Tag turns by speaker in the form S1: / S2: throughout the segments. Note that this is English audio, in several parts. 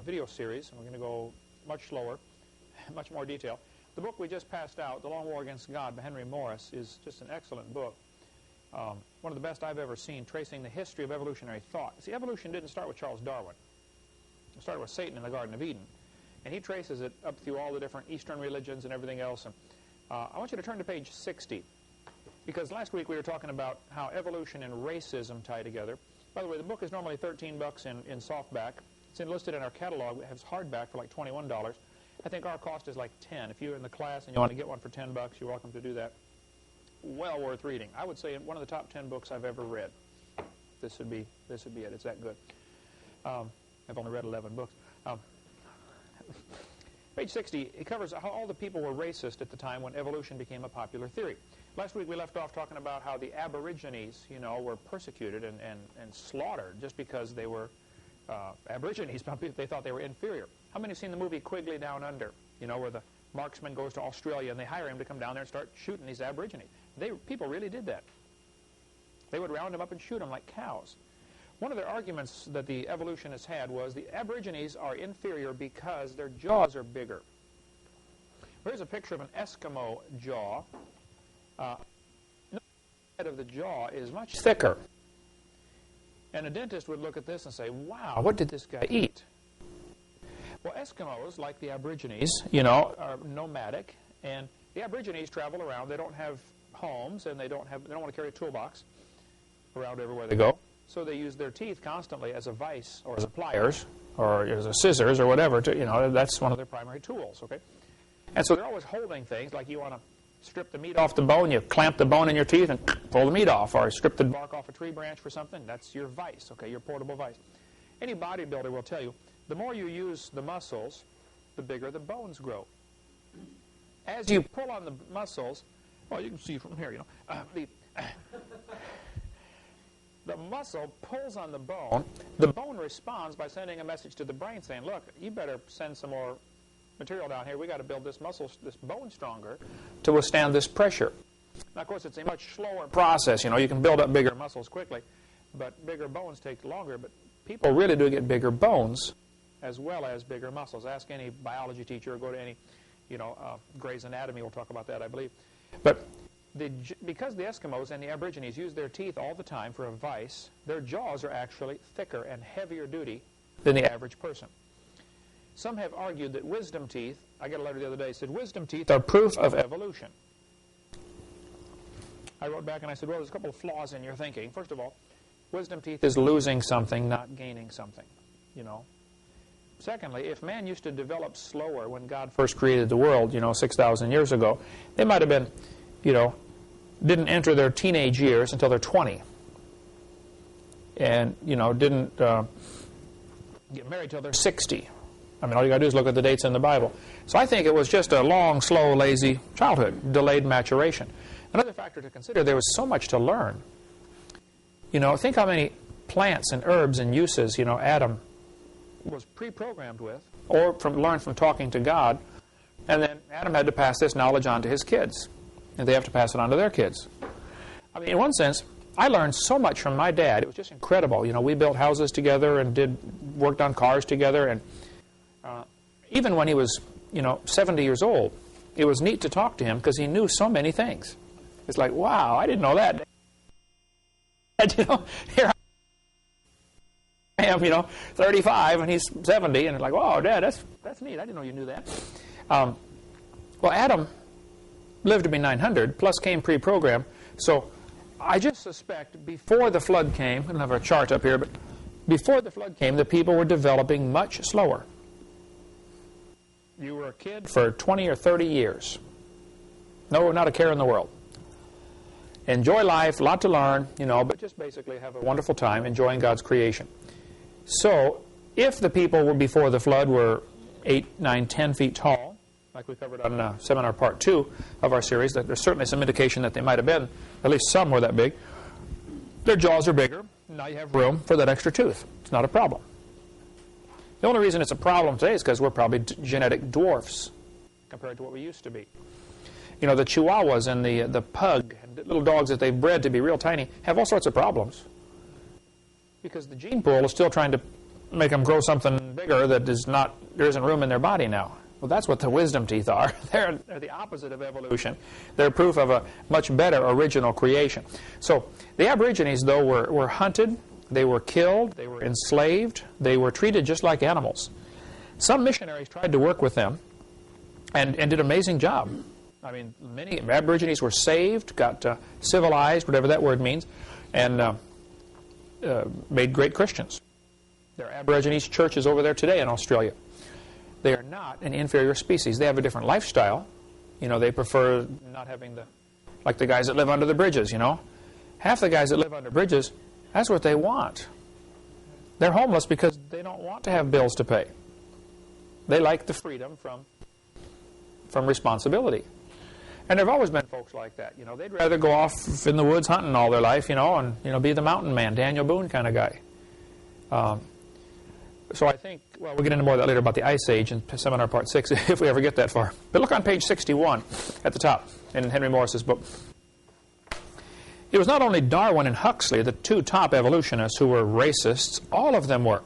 S1: video series. We're going to go much slower, much more detail. The book we just passed out, The Long War Against God by Henry Morris, is just an excellent book. One of the best I've ever seen, tracing the history of evolutionary thought. See, evolution didn't start with Charles Darwin. It started with Satan in the Garden of Eden. And he traces it up through all the different Eastern religions and everything else. And I want you to turn to page 60. Because last week we were talking about how evolution and racism tie together. By the way, the book is normally $13 in softback. It's enlisted in our catalog. It has hardback for like $21. I think our cost is like $10. If you're in the class and you want to get one for $10, you're welcome to do that. Well worth reading. I would say one of the top 10 books I've ever read. This would be it. It's that good. I've only read 11 books. Page 60, it covers how all the people were racist at the time when evolution became a popular theory. Last week we left off talking about how the Aborigines, were persecuted and slaughtered just because they were Aborigines. They thought they were inferior. How many have seen the movie Quigley Down Under? Where the marksman goes to Australia and they hire him to come down there and start shooting these Aborigines. People really did that. They would round them up and shoot them like cows. One of the arguments that the evolutionists had was the Aborigines are inferior because their jaws are bigger. Here's a picture of an Eskimo jaw. The head of the jaw is much thicker. And a dentist would look at this and say, wow, what did this guy eat? Well, Eskimos, like the Aborigines, are nomadic. And the Aborigines travel around. They don't have homes, and they don't want to carry a toolbox around everywhere they go. So they use their teeth constantly as a vise or as a pliers or as a scissors or whatever. That's one of their primary tools, okay? And so they're always holding things, like you want to strip the meat off the bone, you clamp the bone in your teeth and pull the meat off, or strip the bark off a tree branch for something. That's your vise, okay, your portable vise. Any bodybuilder will tell you, the more you use the muscles, the bigger the bones grow. As you pull on the muscles, well, you can see from here, the muscle pulls on the bone responds by sending a message to the brain saying, look, you better send some more material down here. We got to build this bone stronger to withstand this pressure. Now, of course, it's a much slower process. You can build up bigger muscles quickly, but bigger bones take longer. But people really do get bigger bones as well as bigger muscles. Ask any biology teacher or go to any, Gray's Anatomy. We'll talk about that, I believe. But because the Eskimos and the Aborigines use their teeth all the time for a vise, their jaws are actually thicker and heavier duty than the average person. Some have argued that wisdom teeth, I got a letter the other day, said wisdom teeth are proof of evolution. I wrote back and I said, well, there's a couple of flaws in your thinking. First of all, wisdom teeth is losing something, not gaining something, Secondly, if man used to develop slower when God first created the world, 6,000 years ago, they might have been, didn't enter their teenage years until they're 20. And, didn't get married till they're 60. I mean, all you got to do is look at the dates in the Bible. So I think it was just a long, slow, lazy childhood, delayed maturation. Another factor to consider, there was so much to learn. Think how many plants and herbs and uses, Adam was pre-programmed with, or learned from talking to God, and then Adam had to pass this knowledge on to his kids, and they have to pass it on to their kids. I mean, in one sense, I learned so much from my dad. It was just incredible. We built houses together and worked on cars together, and even when he was, 70 years old, it was neat to talk to him because he knew so many things. It's like, wow, I didn't know that. Here I am, 35, and he's 70, and it's like, wow, Dad, that's neat. I didn't know you knew that. Well, Adam lived to be 900, plus came pre-programmed. So I just suspect before the flood came, I don't have a chart up here, but before the flood came, the people were developing much slower. You were a kid for 20 or 30 years. No, not a care in the world. Enjoy life, a lot to learn, but just basically have a wonderful time enjoying God's creation. So, if the people were before the flood were 8, 9, 10 feet tall, like we covered on seminar part 2 of our series, that there's certainly some indication that they might have been, at least some were that big. Their jaws are bigger. Now you have room for that extra tooth. It's not a problem. The only reason it's a problem today is because we're probably genetic dwarfs compared to what we used to be. The Chihuahuas and the pug, and the little dogs that they've bred to be real tiny, have all sorts of problems. Because the gene pool is still trying to make them grow something bigger that there isn't room in their body now. Well, that's what the wisdom teeth are. They're the opposite of evolution. They're proof of a much better original creation. So the Aborigines, though, were hunted, they were killed, they were enslaved, they were treated just like animals. Some missionaries tried to work with them and did an amazing job. I mean, many Aborigines were saved, got civilized, whatever that word means, and made great Christians. There are Aborigines churches over there today in Australia. They are not an inferior species. They have a different lifestyle. You know, they prefer not having like the guys that live under the bridges, you know. Half the guys that live under bridges, that's what they want. They're homeless because they don't want to have bills to pay. They like the freedom from responsibility. And there have always been folks like that. You know, they'd rather go off in the woods hunting all their life, you know, and, you know, be the mountain man, Daniel Boone kind of guy. So I think, well, we'll get into more of that later about the Ice Age in Seminar Part 6, if we ever get that far. But look on page 61 at the top in Henry Morris's book. It was not only Darwin and Huxley, the two top evolutionists, who were racists. All of them were.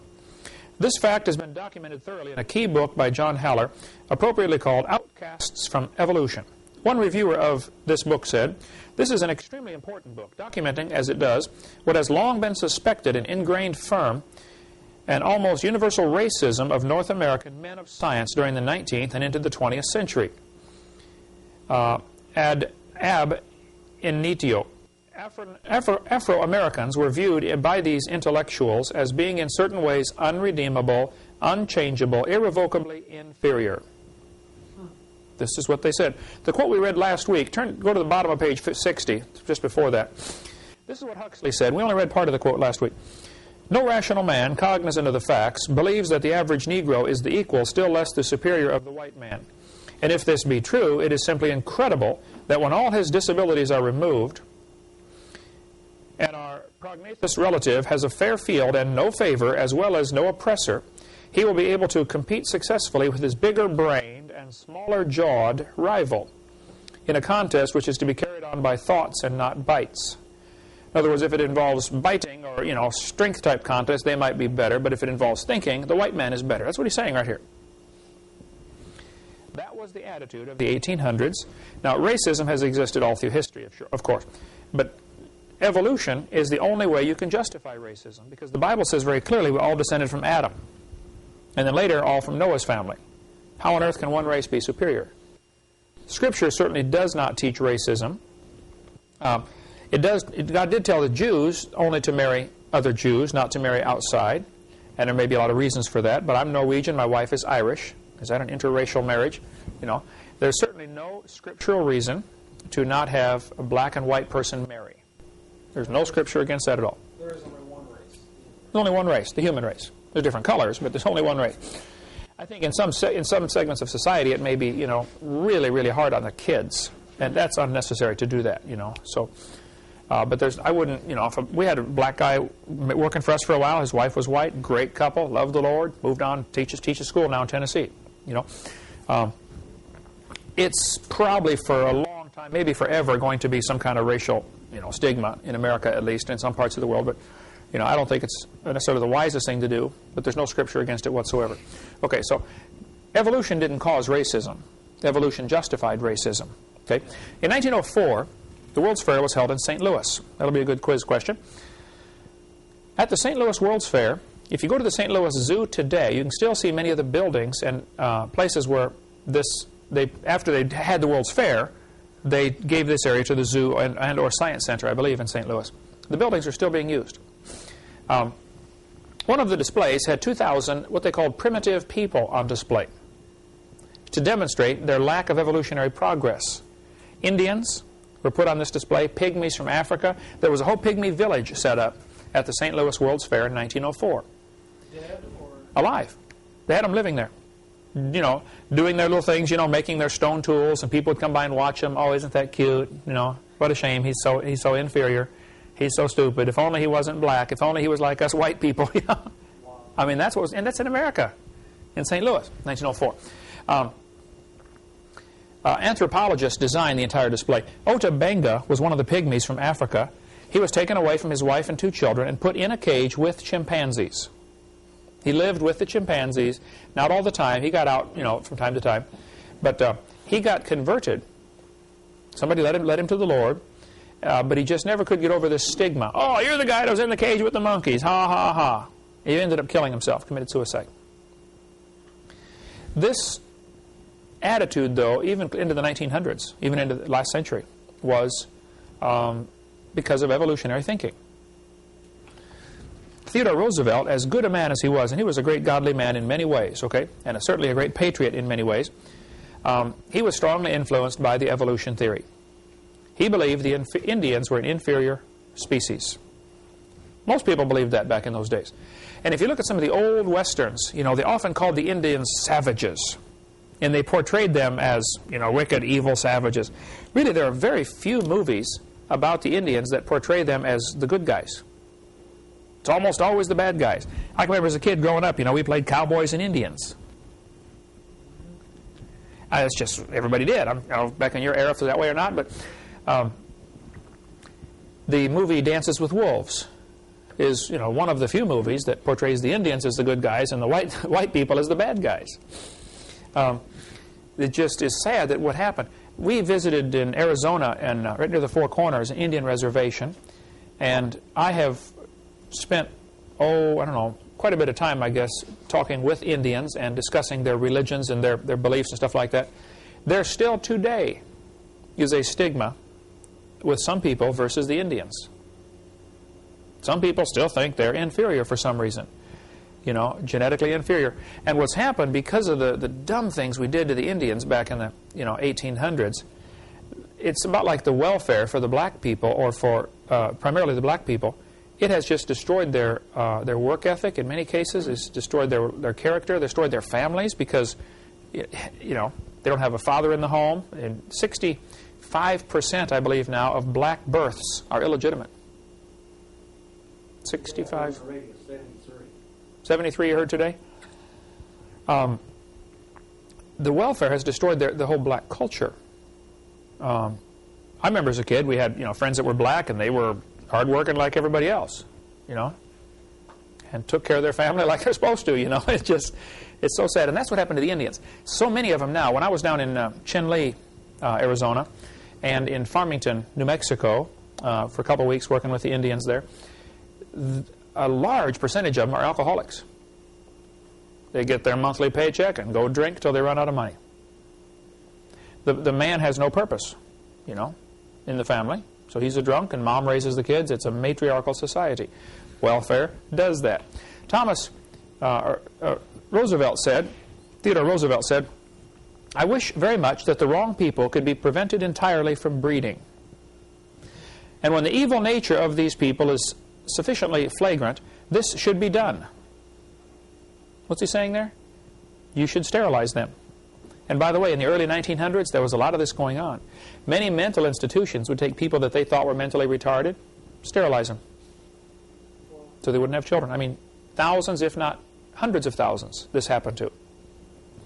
S1: This fact has been documented thoroughly in a key book by John Haller, appropriately called Outcasts from Evolution. One reviewer of this book said, "This is an extremely important book, documenting, as it does, what has long been suspected and ingrained firm and almost universal racism of North American men of science during the 19th and into the 20th century. Ad ab initio. Afro-Americans were viewed by these intellectuals as being in certain ways unredeemable, unchangeable, irrevocably inferior." This is what they said. The quote we read last week, go to the bottom of page 60, just before that. This is what Huxley said. We only read part of the quote last week. "No rational man, cognizant of the facts, believes that the average Negro is the equal, still less the superior of the white man. And if this be true, it is simply incredible that when all his disabilities are removed, and our prognathous relative has a fair field and no favor, as well as no oppressor, he will be able to compete successfully with his bigger-brained and smaller-jawed rival in a contest which is to be carried on by thoughts and not bites." In other words, if it involves biting or, you know, strength-type contest, they might be better, but if it involves thinking, the white man is better. That's what he's saying right here. That was the attitude of the 1800s. Now, racism has existed all through history, of course, but evolution is the only way you can justify racism, because the Bible says very clearly we all descended from Adam, and then later all from Noah's family. How on earth can one race be superior? Scripture certainly does not teach racism. God did tell the Jews only to marry other Jews, not to marry outside, and there may be a lot of reasons for that, but I'm Norwegian, my wife is Irish. Is that an interracial marriage? You know, there's certainly no scriptural reason to not have a black and white person marry. There's no scripture against that at all.
S2: There is only one race.
S1: There's only one race, the human race. There's different colors, but there's only one race. I think in some segments of society it may be, you know, really, really hard on the kids, and that's unnecessary to do that, you know. So, but I wouldn't, you know, if we had a black guy working for us for a while, his wife was white, great couple, loved the Lord, moved on, teaches school now in Tennessee, you know. It's probably for a long time, maybe forever, going to be some kind of racial, you know, stigma in America, at least in some parts of the world. But, you know, I don't think it's necessarily the wisest thing to do, but there's no scripture against it whatsoever. Okay, so evolution didn't cause racism. Evolution justified racism. Okay, in 1904, the World's Fair was held in St. Louis. That'll be a good quiz question. At the St. Louis World's Fair, if you go to the St. Louis Zoo today, you can still see many of the buildings and places where after they had the World's Fair, they gave this area to the zoo and or science center, I believe, in St. Louis. The buildings are still being used. One of the displays had 2,000 what they called primitive people on display to demonstrate their lack of evolutionary progress. Indians were put on this display, pygmies from Africa. There was a whole pygmy village set up at the St. Louis World's Fair in 1904.
S2: Dead or
S1: alive? They had them living there, you know, doing their little things, you know, making their stone tools, and people would come by and watch them. Oh, isn't that cute? You know, what a shame. He's so inferior. He's so stupid. If only he wasn't black. If only he was like us white people. You know?
S2: Wow.
S1: I mean, that's what was, and that's in America, in St. Louis, 1904. Anthropologists designed the entire display. Ota Benga was one of the pygmies from Africa. He was taken away from his wife and 2 children and put in a cage with chimpanzees. He lived with the chimpanzees, not all the time. He got out, from time to time. But he got converted. Somebody led him to the Lord, but he just never could get over this stigma. Oh, you're the guy that was in the cage with the monkeys. Ha, ha, ha. He ended up killing himself, committed suicide. This attitude, though, even into the 1900s, even into the last century, was because of evolutionary thinking. Theodore Roosevelt, as good a man as he was, and he was a great godly man in many ways, okay, and certainly a great patriot in many ways, he was strongly influenced by the evolution theory. He believed the Indians were an inferior species. Most people believed that back in those days. And if you look at some of the old westerns, they often called the Indians savages. And they portrayed them as, wicked, evil savages. Really, there are very few movies about the Indians that portray them as the good guys. It's almost always the bad guys. I can remember as a kid growing up, we played cowboys and Indians. It's just, everybody did. I don't know back in your era if it was that way or not, but the movie Dances with Wolves is, one of the few movies that portrays the Indians as the good guys and the white people as the bad guys. It just is sad that what happened. We visited in Arizona and right near the Four Corners, an Indian reservation, and I have spent, quite a bit of time, I guess, talking with Indians and discussing their religions and their beliefs and stuff like that. There still today is a stigma with some people versus the Indians. Some people still think they're inferior for some reason. Genetically inferior. And what's happened because of the dumb things we did to the Indians back in the 1800s, it's about like the welfare for the black people, or for primarily the black people. It has just destroyed their work ethic in many cases. It's destroyed their character, destroyed their families because, they don't have a father in the home. And 65%, I believe now, of black births are illegitimate. 65? 73 you heard today? The welfare has destroyed the whole black culture. I remember as a kid we had friends that were black and they were hardworking like everybody else, and took care of their family like they're supposed to, It's so sad. And that's what happened to the Indians. So many of them now. When I was down in Chinle, Arizona, and in Farmington, New Mexico, for a couple of weeks working with the Indians there, a large percentage of them are alcoholics. They get their monthly paycheck and go drink till they run out of money. The man has no purpose, in the family. So he's a drunk and mom raises the kids. It's a matriarchal society. Welfare does that. Theodore Roosevelt said, I wish very much that the wrong people could be prevented entirely from breeding. And when the evil nature of these people is sufficiently flagrant, this should be done. What's he saying there? You should sterilize them. And by the way, in the early 1900s, there was a lot of this going on. Many mental institutions would take people that they thought were mentally retarded, sterilize them, so they wouldn't have children. I mean, thousands, if not hundreds of thousands, this happened to.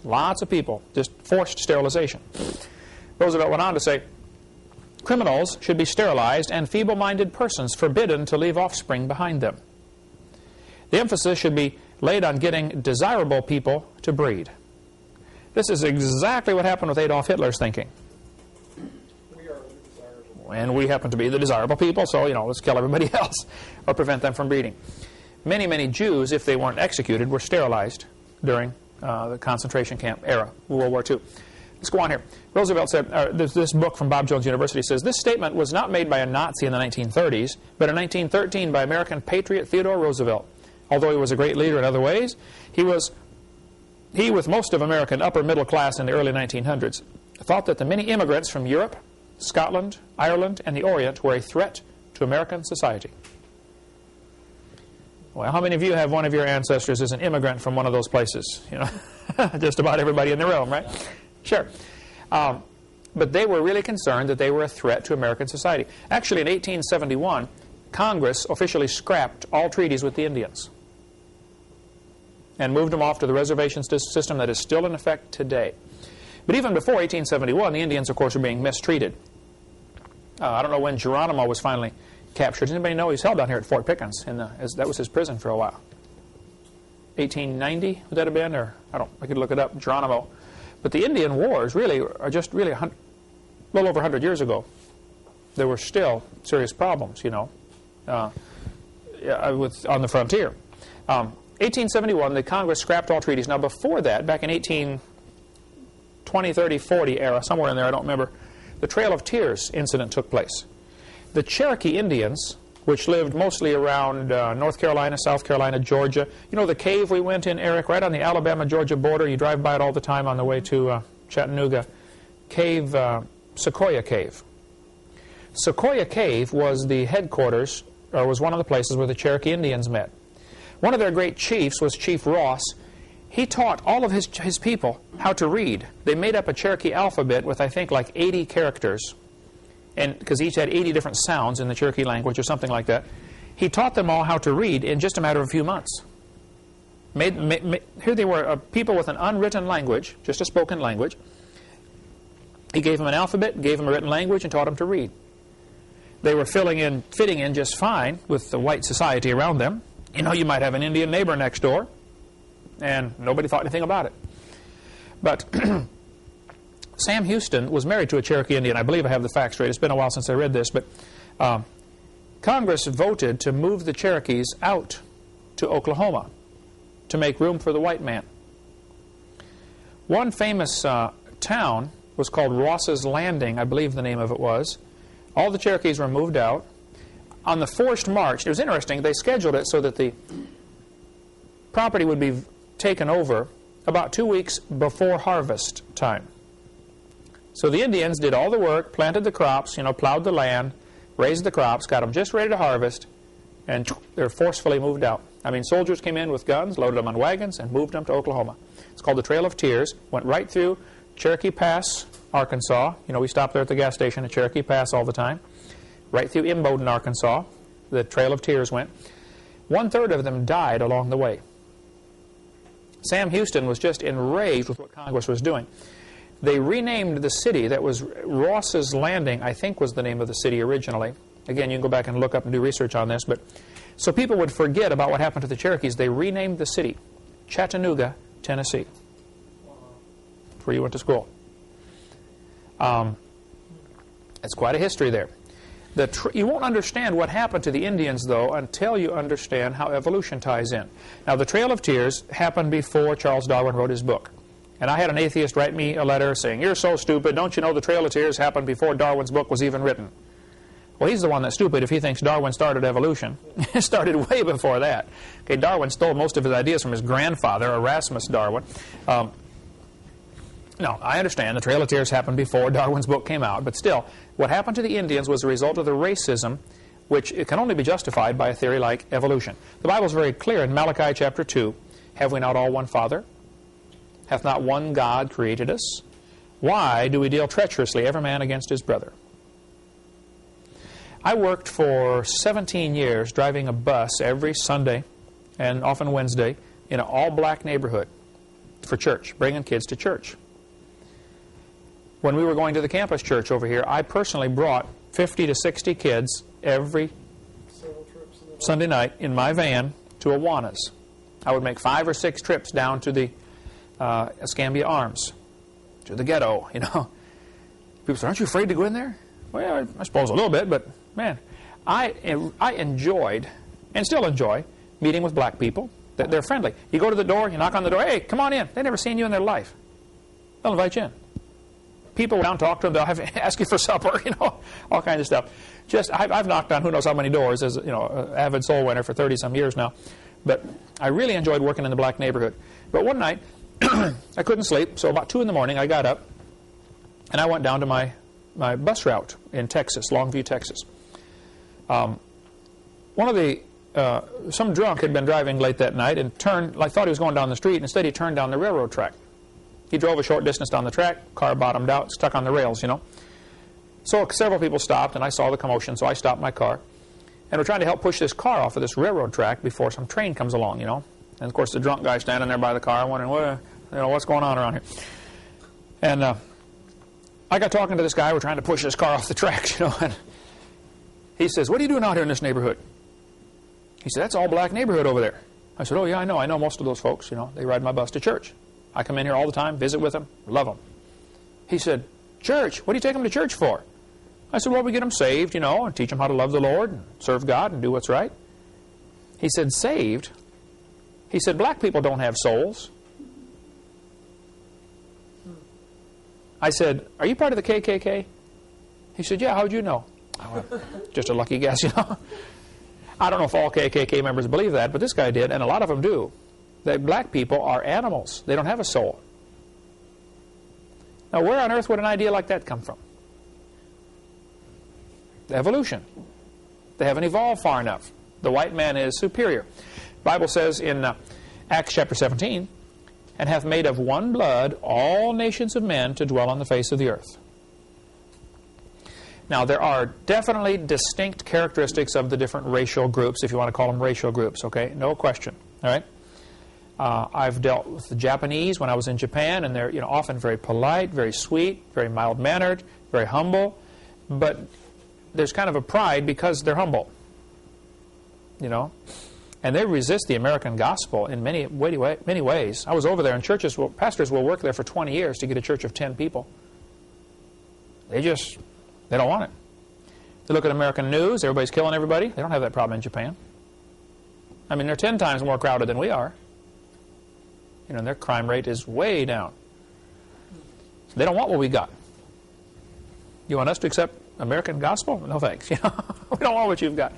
S1: Lots of people, just forced sterilization. Roosevelt went on to say, criminals should be sterilized and feeble-minded persons forbidden to leave offspring behind them. The emphasis should be laid on getting desirable people to breed. This is exactly what happened with Adolf Hitler's thinking.
S2: We are desirable.
S1: And we happen to be the desirable people, so, let's kill everybody else or prevent them from breeding. Many, many Jews, if they weren't executed, were sterilized during the concentration camp era, World War II. Let's go on here. Roosevelt said, this book from Bob Jones University says, this statement was not made by a Nazi in the 1930s, but in 1913 by American patriot Theodore Roosevelt. Although he was a great leader in other ways, he, with most of American upper middle class in the early 1900s, thought that the many immigrants from Europe, Scotland, Ireland, and the Orient were a threat to American society. Well, how many of you have one of your ancestors as an immigrant from one of those places? Just about everybody in the room, right? Sure. But they were really concerned that they were a threat to American society. Actually, in 1871, Congress officially scrapped all treaties with the Indians and moved them off to the reservation system that is still in effect today. But even before 1871, the Indians, of course, were being mistreated. I don't know when Geronimo was finally captured. Does anybody know he's held down here at Fort Pickens? That was his prison for a while. 1890, would that have been? Or, I could look it up, Geronimo. But the Indian Wars really are just really a little over 100 years ago. There were still serious problems, you know, on the frontier. 1871, the Congress scrapped all treaties. Now, before that, back in 1820, 30, 40 era, somewhere in there, I don't remember, the Trail of Tears incident took place. The Cherokee Indians, which lived mostly around North Carolina, South Carolina, Georgia. You know the cave we went in, Eric, right on the Alabama-Georgia border? You drive by it all the time on the way to Chattanooga. Cave, Sequoia Cave. Sequoia Cave was the headquarters, or was one of the places where the Cherokee Indians met. One of their great chiefs was Chief Ross. He taught all of his people how to read. They made up a Cherokee alphabet with, I think, like 80 characters, and because each had 80 different sounds in the Cherokee language or something like that. He taught them all how to read in just a matter of a few months. Here they were, people with an unwritten language, just a spoken language. He gave them an alphabet, gave them a written language, and taught them to read. They were fitting in just fine with the white society around them. You know, you might have an Indian neighbor next door, and nobody thought anything about it. But Sam Houston was married to a Cherokee Indian. I believe I have the facts straight. It's been a while since I read this, but Congress voted to move the Cherokees out to Oklahoma to make room for the white man. One famous town was called Ross's Landing, I believe the name of it was. All the Cherokees were moved out. On the forced march, it was interesting, they scheduled it so that the property would be taken over about 2 weeks before harvest time. So the Indians did all the work, planted the crops, you know, plowed the land, raised the crops, got them just ready to harvest, and they're forcefully moved out. I mean, soldiers came in with guns, loaded them on wagons, and moved them to Oklahoma. It's called the Trail of Tears. Went right through Cherokee Pass, Arkansas. You know, we stop there at the gas station at Cherokee Pass all the time. Right through Imboden, Arkansas. The Trail of Tears went. 1/3 of them died along the way. Sam Houston was just enraged with what Congress was doing. They renamed the city. That was Ross's Landing, I think was the name of the city originally. Again, you can go back and look up and do research on this. But so people would forget about what happened to the Cherokees. They renamed the city Chattanooga, Tennessee. That's where you went to school. It's quite a history there. You won't understand what happened to the Indians, though, until you understand how evolution ties in. Now, the Trail of Tears happened before Charles Darwin wrote his book. And I had an atheist write me a letter saying, "You're so stupid. Don't you know the Trail of Tears happened before Darwin's book was even written?" Well, he's the one that's stupid if he thinks Darwin started evolution. It started way before that. Okay, Darwin stole most of his ideas from his grandfather, Erasmus Darwin. No, I understand the Trail of Tears happened before Darwin's book came out, but still, what happened to the Indians was a result of the racism, which it can only be justified by a theory like evolution. The Bible is very clear in Malachi chapter 2, "Have we not all one Father? Hath not one God created us? Why do we deal treacherously, every man against his brother?" I worked for 17 years driving a bus every Sunday and often Wednesday in an all-black neighborhood for church, bringing kids to church. When we were going to the campus church over here, I personally brought 50 to 60 kids every Sunday night in my van to Awanas. I would make 5 or 6 trips down to the Escambia Arms, to the ghetto, you know. People say, "Aren't you afraid to go in there?" Well, I suppose a little bit, but man, I enjoyed, and still enjoy, meeting with black people. They're friendly. You go to the door, you knock on the door, "Hey, come on in." They've never seen you in their life. They'll invite you in. People down, talk to them, they'll ask you for supper, you know, all kinds of stuff. I've knocked on who knows how many doors as, you know, an avid soul winner for 30-some years now. But I really enjoyed working in the black neighborhood. But one night, I couldn't sleep, so about 2 in the morning, I got up, and I went down to my bus route in Texas, Longview, Texas. Some drunk had been driving late that night and thought he was going down the street, and instead he turned down the railroad track. He drove a short distance down the track, car bottomed out, stuck on the rails, you know. So several people stopped, and I saw the commotion, so I stopped my car. And we're trying to help push this car off of this railroad track before some train comes along, you know. And, of course, the drunk guy standing there by the car wondering, what's going on around here. And I got talking to this guy. We're trying to push this car off the tracks, you know. And he says, "What are you doing out here in this neighborhood?" He said, "That's all black neighborhood over there." I said, oh, yeah, I know most of those folks. They ride my bus to church. I come in here all the time, visit with them, love them. He said, church? What do you take them to church for? I said, well, we get them saved, and teach them how to love the Lord and serve God and do what's right. He said, saved? He said, black people don't have souls. I said, are you part of the KKK? He said, yeah, how'd you know? Just a lucky guess, I don't know if all KKK members believe that, but this guy did, and a lot of them do. That black people are animals. They don't have a soul. Now, where on earth would an idea like that come from? Evolution. They haven't evolved far enough. The white man is superior. The Bible says in Acts chapter 17, and hath made of one blood all nations of men to dwell on the face of the earth. Now, there are definitely distinct characteristics of the different racial groups, if you want to call them racial groups, okay? No question, all right? I've dealt with the Japanese when I was in Japan, and they're often very polite, very sweet, very mild-mannered, very humble, but there's kind of a pride because they're humble, and they resist the American gospel in many ways. I was over there, and pastors will work there for 20 years to get a church of 10 people. They don't want it. They look at American news, everybody's killing everybody. They don't have that problem in Japan. I mean, they're 10 times more crowded than we are. And their crime rate is way down. They don't want what we got. You want us to accept American gospel? No thanks. We don't want what you've got.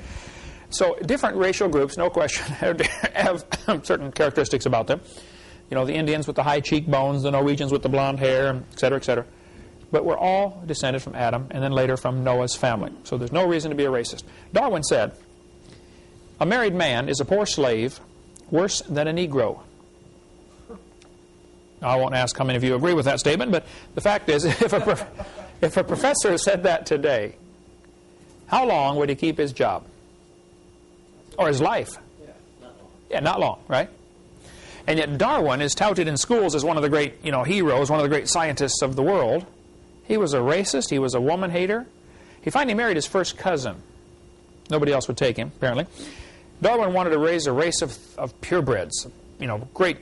S1: So different racial groups, no question, have certain characteristics about them. The Indians with the high cheekbones, the Norwegians with the blonde hair, et cetera, et cetera. But we're all descended from Adam and then later from Noah's family. So there's no reason to be a racist. Darwin said, a married man is a poor slave, worse than a Negro. I won't ask how many of you agree with that statement, but the fact is, if a professor said that today, how long would he keep his job? Or his life? Yeah, not long, right? And yet Darwin is touted in schools as one of the great, heroes, one of the great scientists of the world. He was a racist. He was a woman hater. He finally married his first cousin. Nobody else would take him, apparently. Darwin wanted to raise a race of purebreds, great.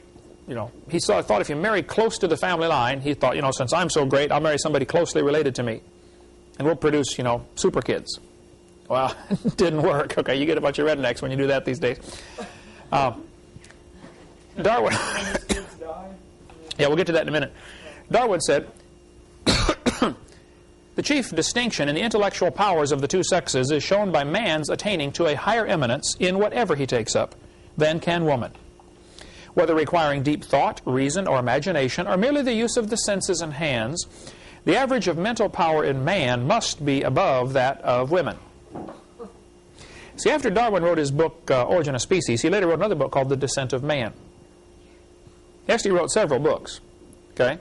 S1: He thought if you marry close to the family line, he thought, since I'm so great, I'll marry somebody closely related to me. And we'll produce, super kids. Well, it didn't work. Okay, you get a bunch of rednecks when you do that these days. Darwin. Yeah, we'll get to that in a minute. Darwin said, the chief distinction in the intellectual powers of the two sexes is shown by man's attaining to a higher eminence in whatever he takes up than can woman. Whether requiring deep thought, reason, or imagination, or merely the use of the senses and hands, the average of mental power in man must be above that of women. See, after Darwin wrote his book, Origin of Species, he later wrote another book called The Descent of Man. He actually wrote several books, okay?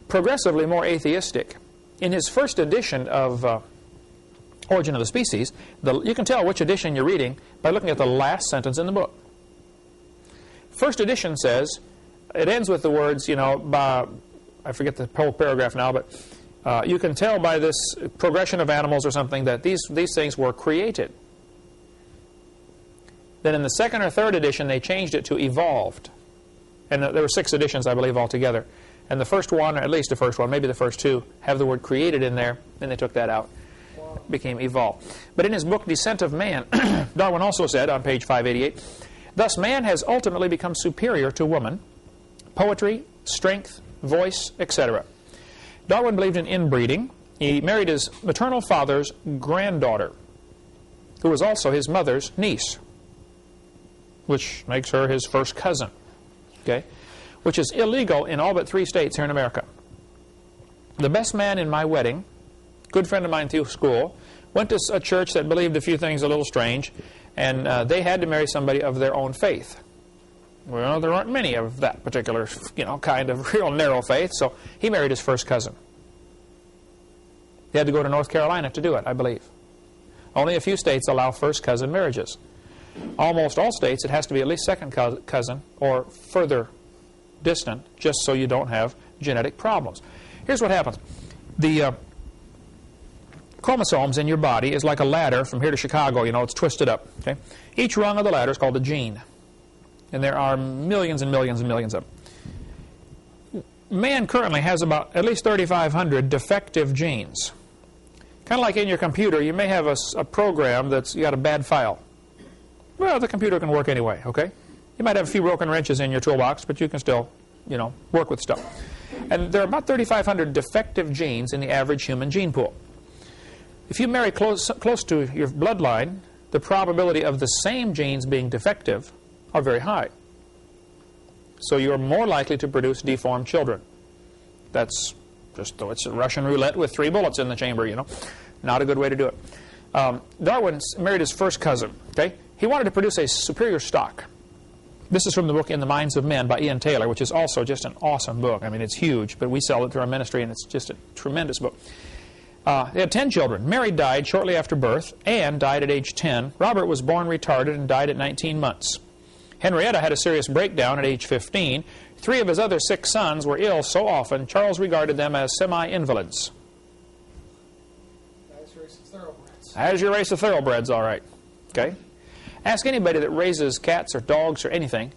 S1: Progressively more atheistic. In his first edition of Origin of the Species, you can tell which edition you're reading by looking at the last sentence in the book. First edition says, it ends with the words, by, I forget the whole paragraph now, but you can tell by this progression of animals or something that these things were created. Then in the second or third edition, they changed it to evolved. And there were 6 editions, I believe, altogether. And the first one, or at least the first one, maybe the first 2, have the word created in there. Then they took that out. It became evolved. But in his book, Descent of Man, Darwin also said on page 588, thus man has ultimately become superior to woman, poetry, strength, voice, etc. Darwin believed in inbreeding. He married his maternal father's granddaughter, who was also his mother's niece, which makes her his first cousin, okay? Which is illegal in all but 3 states here in America. The best man in my wedding, good friend of mine through school, went to a church that believed a few things a little strange, and they had to marry somebody of their own faith. Well, there aren't many of that particular, kind of real narrow faith, so he married his first cousin. He had to go to North Carolina to do it, I believe. Only a few states allow first cousin marriages. Almost all states, it has to be at least second cousin or further distant, just so you don't have genetic problems. Here's what happens. The chromosomes in your body is like a ladder from here to Chicago. It's twisted up. Okay? Each rung of the ladder is called a gene. And there are millions and millions and millions of them. Man currently has about at least 3,500 defective genes. Kind of like in your computer, you may have a program that's got a bad file. Well, the computer can work anyway, okay? You might have a few broken wrenches in your toolbox, but you can still, work with stuff. And there are about 3,500 defective genes in the average human gene pool. If you marry close to your bloodline, the probability of the same genes being defective are very high. So you're more likely to produce deformed children. That's just, though it's a Russian roulette with 3 bullets in the chamber, Not a good way to do it. Darwin married his first cousin, okay? He wanted to produce a superior stock. This is from the book In the Minds of Men by Ian Taylor, which is also just an awesome book. I mean, it's huge, but we sell it through our ministry, and it's just a tremendous book. They had 10 children. Mary died shortly after birth. Anne died at age 10. Robert was born retarded and died at 19 months. Henrietta had a serious breakdown at age 15. 3 of his other 6 sons were ill so often, Charles regarded them as semi-invalids.
S2: That's race of thoroughbreds.
S1: As your race of thoroughbreds, all right. Okay? Ask anybody that raises cats or dogs or anything.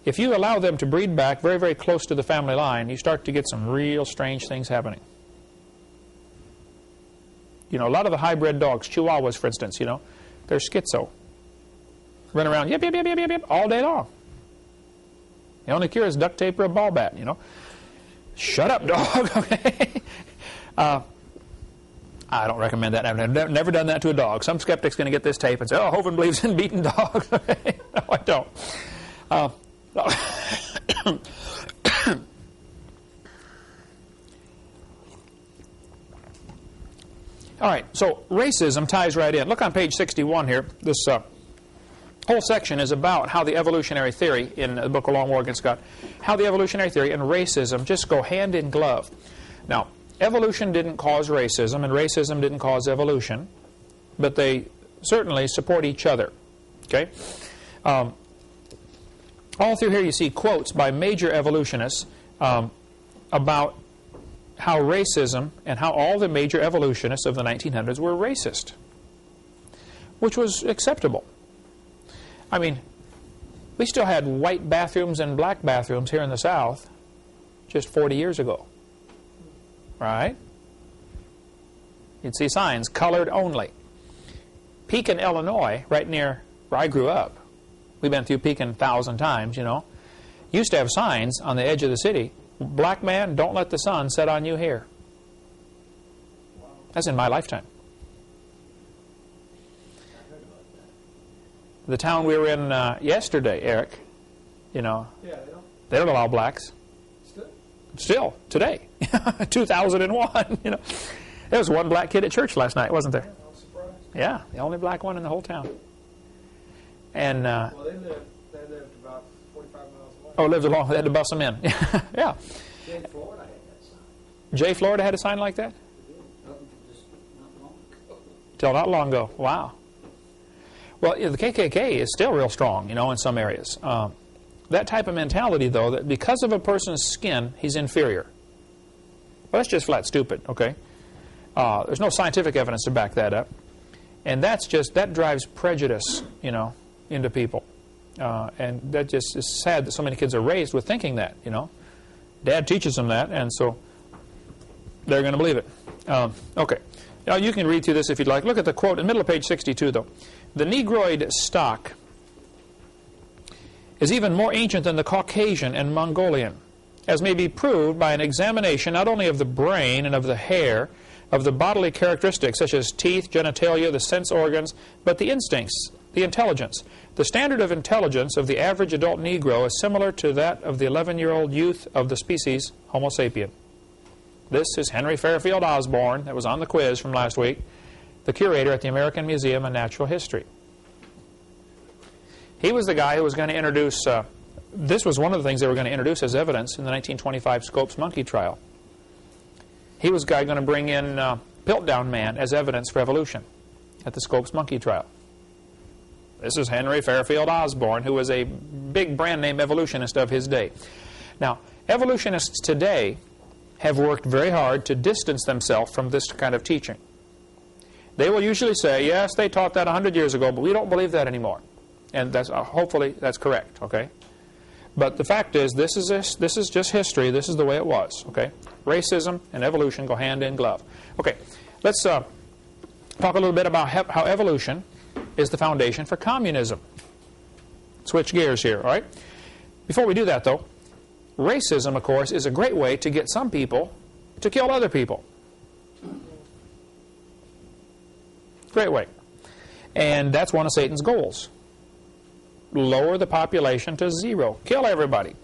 S1: If you allow them to breed back very, very close to the family line, you start to get some real strange things happening. A lot of the hybrid dogs, Chihuahuas, for instance, they're schizo. Run around, yip, yip, yip, yip, yip, yip, all day long. The only cure is duct tape or a ball bat, Shut up, dog, okay? I don't recommend that. I've never done that to a dog. Some skeptic's going to get this tape and say, oh, Hovind believes in beating dogs. No, I don't. All right, so racism ties right in. Look on page 61 here. This whole section is about how the evolutionary theory in the book of Long War Against God, how the evolutionary theory and racism just go hand in glove. Now, evolution didn't cause racism, and racism didn't cause evolution, but they certainly support each other. Okay? All through here you see quotes by major evolutionists about how racism and how all the major evolutionists of the 1900s were racist, which was acceptable. I mean, we still had white bathrooms and black bathrooms here in the South just 40 years ago. Right? You'd see signs, colored only. Pekin, Illinois, right near where I grew up. We've been through Pekin 1,000 times, used to have signs on the edge of the city. Black man, don't let the sun set on you here. That's in my lifetime. The town we were in yesterday, Eric,
S2: Yeah,
S1: they don't allow blacks. Still, today. 2001, There was one black kid at church last night, wasn't there?
S2: I was surprised.
S1: Yeah, the only black one in the whole town. And
S2: Well, they lived about 45 miles away.
S1: oh, lived along. They had to bus them in. Yeah.
S3: Jay, Florida had that sign.
S1: Jay, Florida had a sign like that?
S3: Just not long ago.
S1: Till not long ago. Wow. Well, the KKK is still real strong, in some areas. That type of mentality, though, that because of a person's skin, he's inferior. Well, that's just flat stupid, okay? There's no scientific evidence to back that up. And that drives prejudice, into people. And that just is sad that so many kids are raised with thinking that, Dad teaches them that, and so they're going to believe it. Okay. Now, you can read through this if you'd like. Look at the quote in the middle of page 62, though. The Negroid stock is even more ancient than the Caucasian and Mongolian, as may be proved by an examination not only of the brain and of the hair, of the bodily characteristics such as teeth, genitalia, the sense organs, but the instincts, the intelligence. The standard of intelligence of the average adult Negro is similar to that of the 11-year-old youth of the species Homo sapien. This is Henry Fairfield Osborn, that was on the quiz from last week, the curator at the American Museum of Natural History. He was the guy who was going to introduce, this was one of the things they were going to introduce as evidence in the 1925 Scopes monkey trial. He was the guy going to bring in Piltdown Man as evidence for evolution at the Scopes monkey trial. This is Henry Fairfield Osborn, who was a big brand name evolutionist of his day. Now, evolutionists today have worked very hard to distance themselves from this kind of teaching. They will usually say, yes, they taught that 100 years ago, but we don't believe that anymore. And that's hopefully that's correct, okay? But the fact is, this is just history. This is the way it was. Okay, racism and evolution go hand in glove. Okay, let's talk a little bit about how evolution is the foundation for communism. Switch gears here. All right. Before we do that, though, racism, of course, is a great way to get some people to kill other people. Great way. And that's one of Satan's goals. Lower the population to 0. Kill everybody.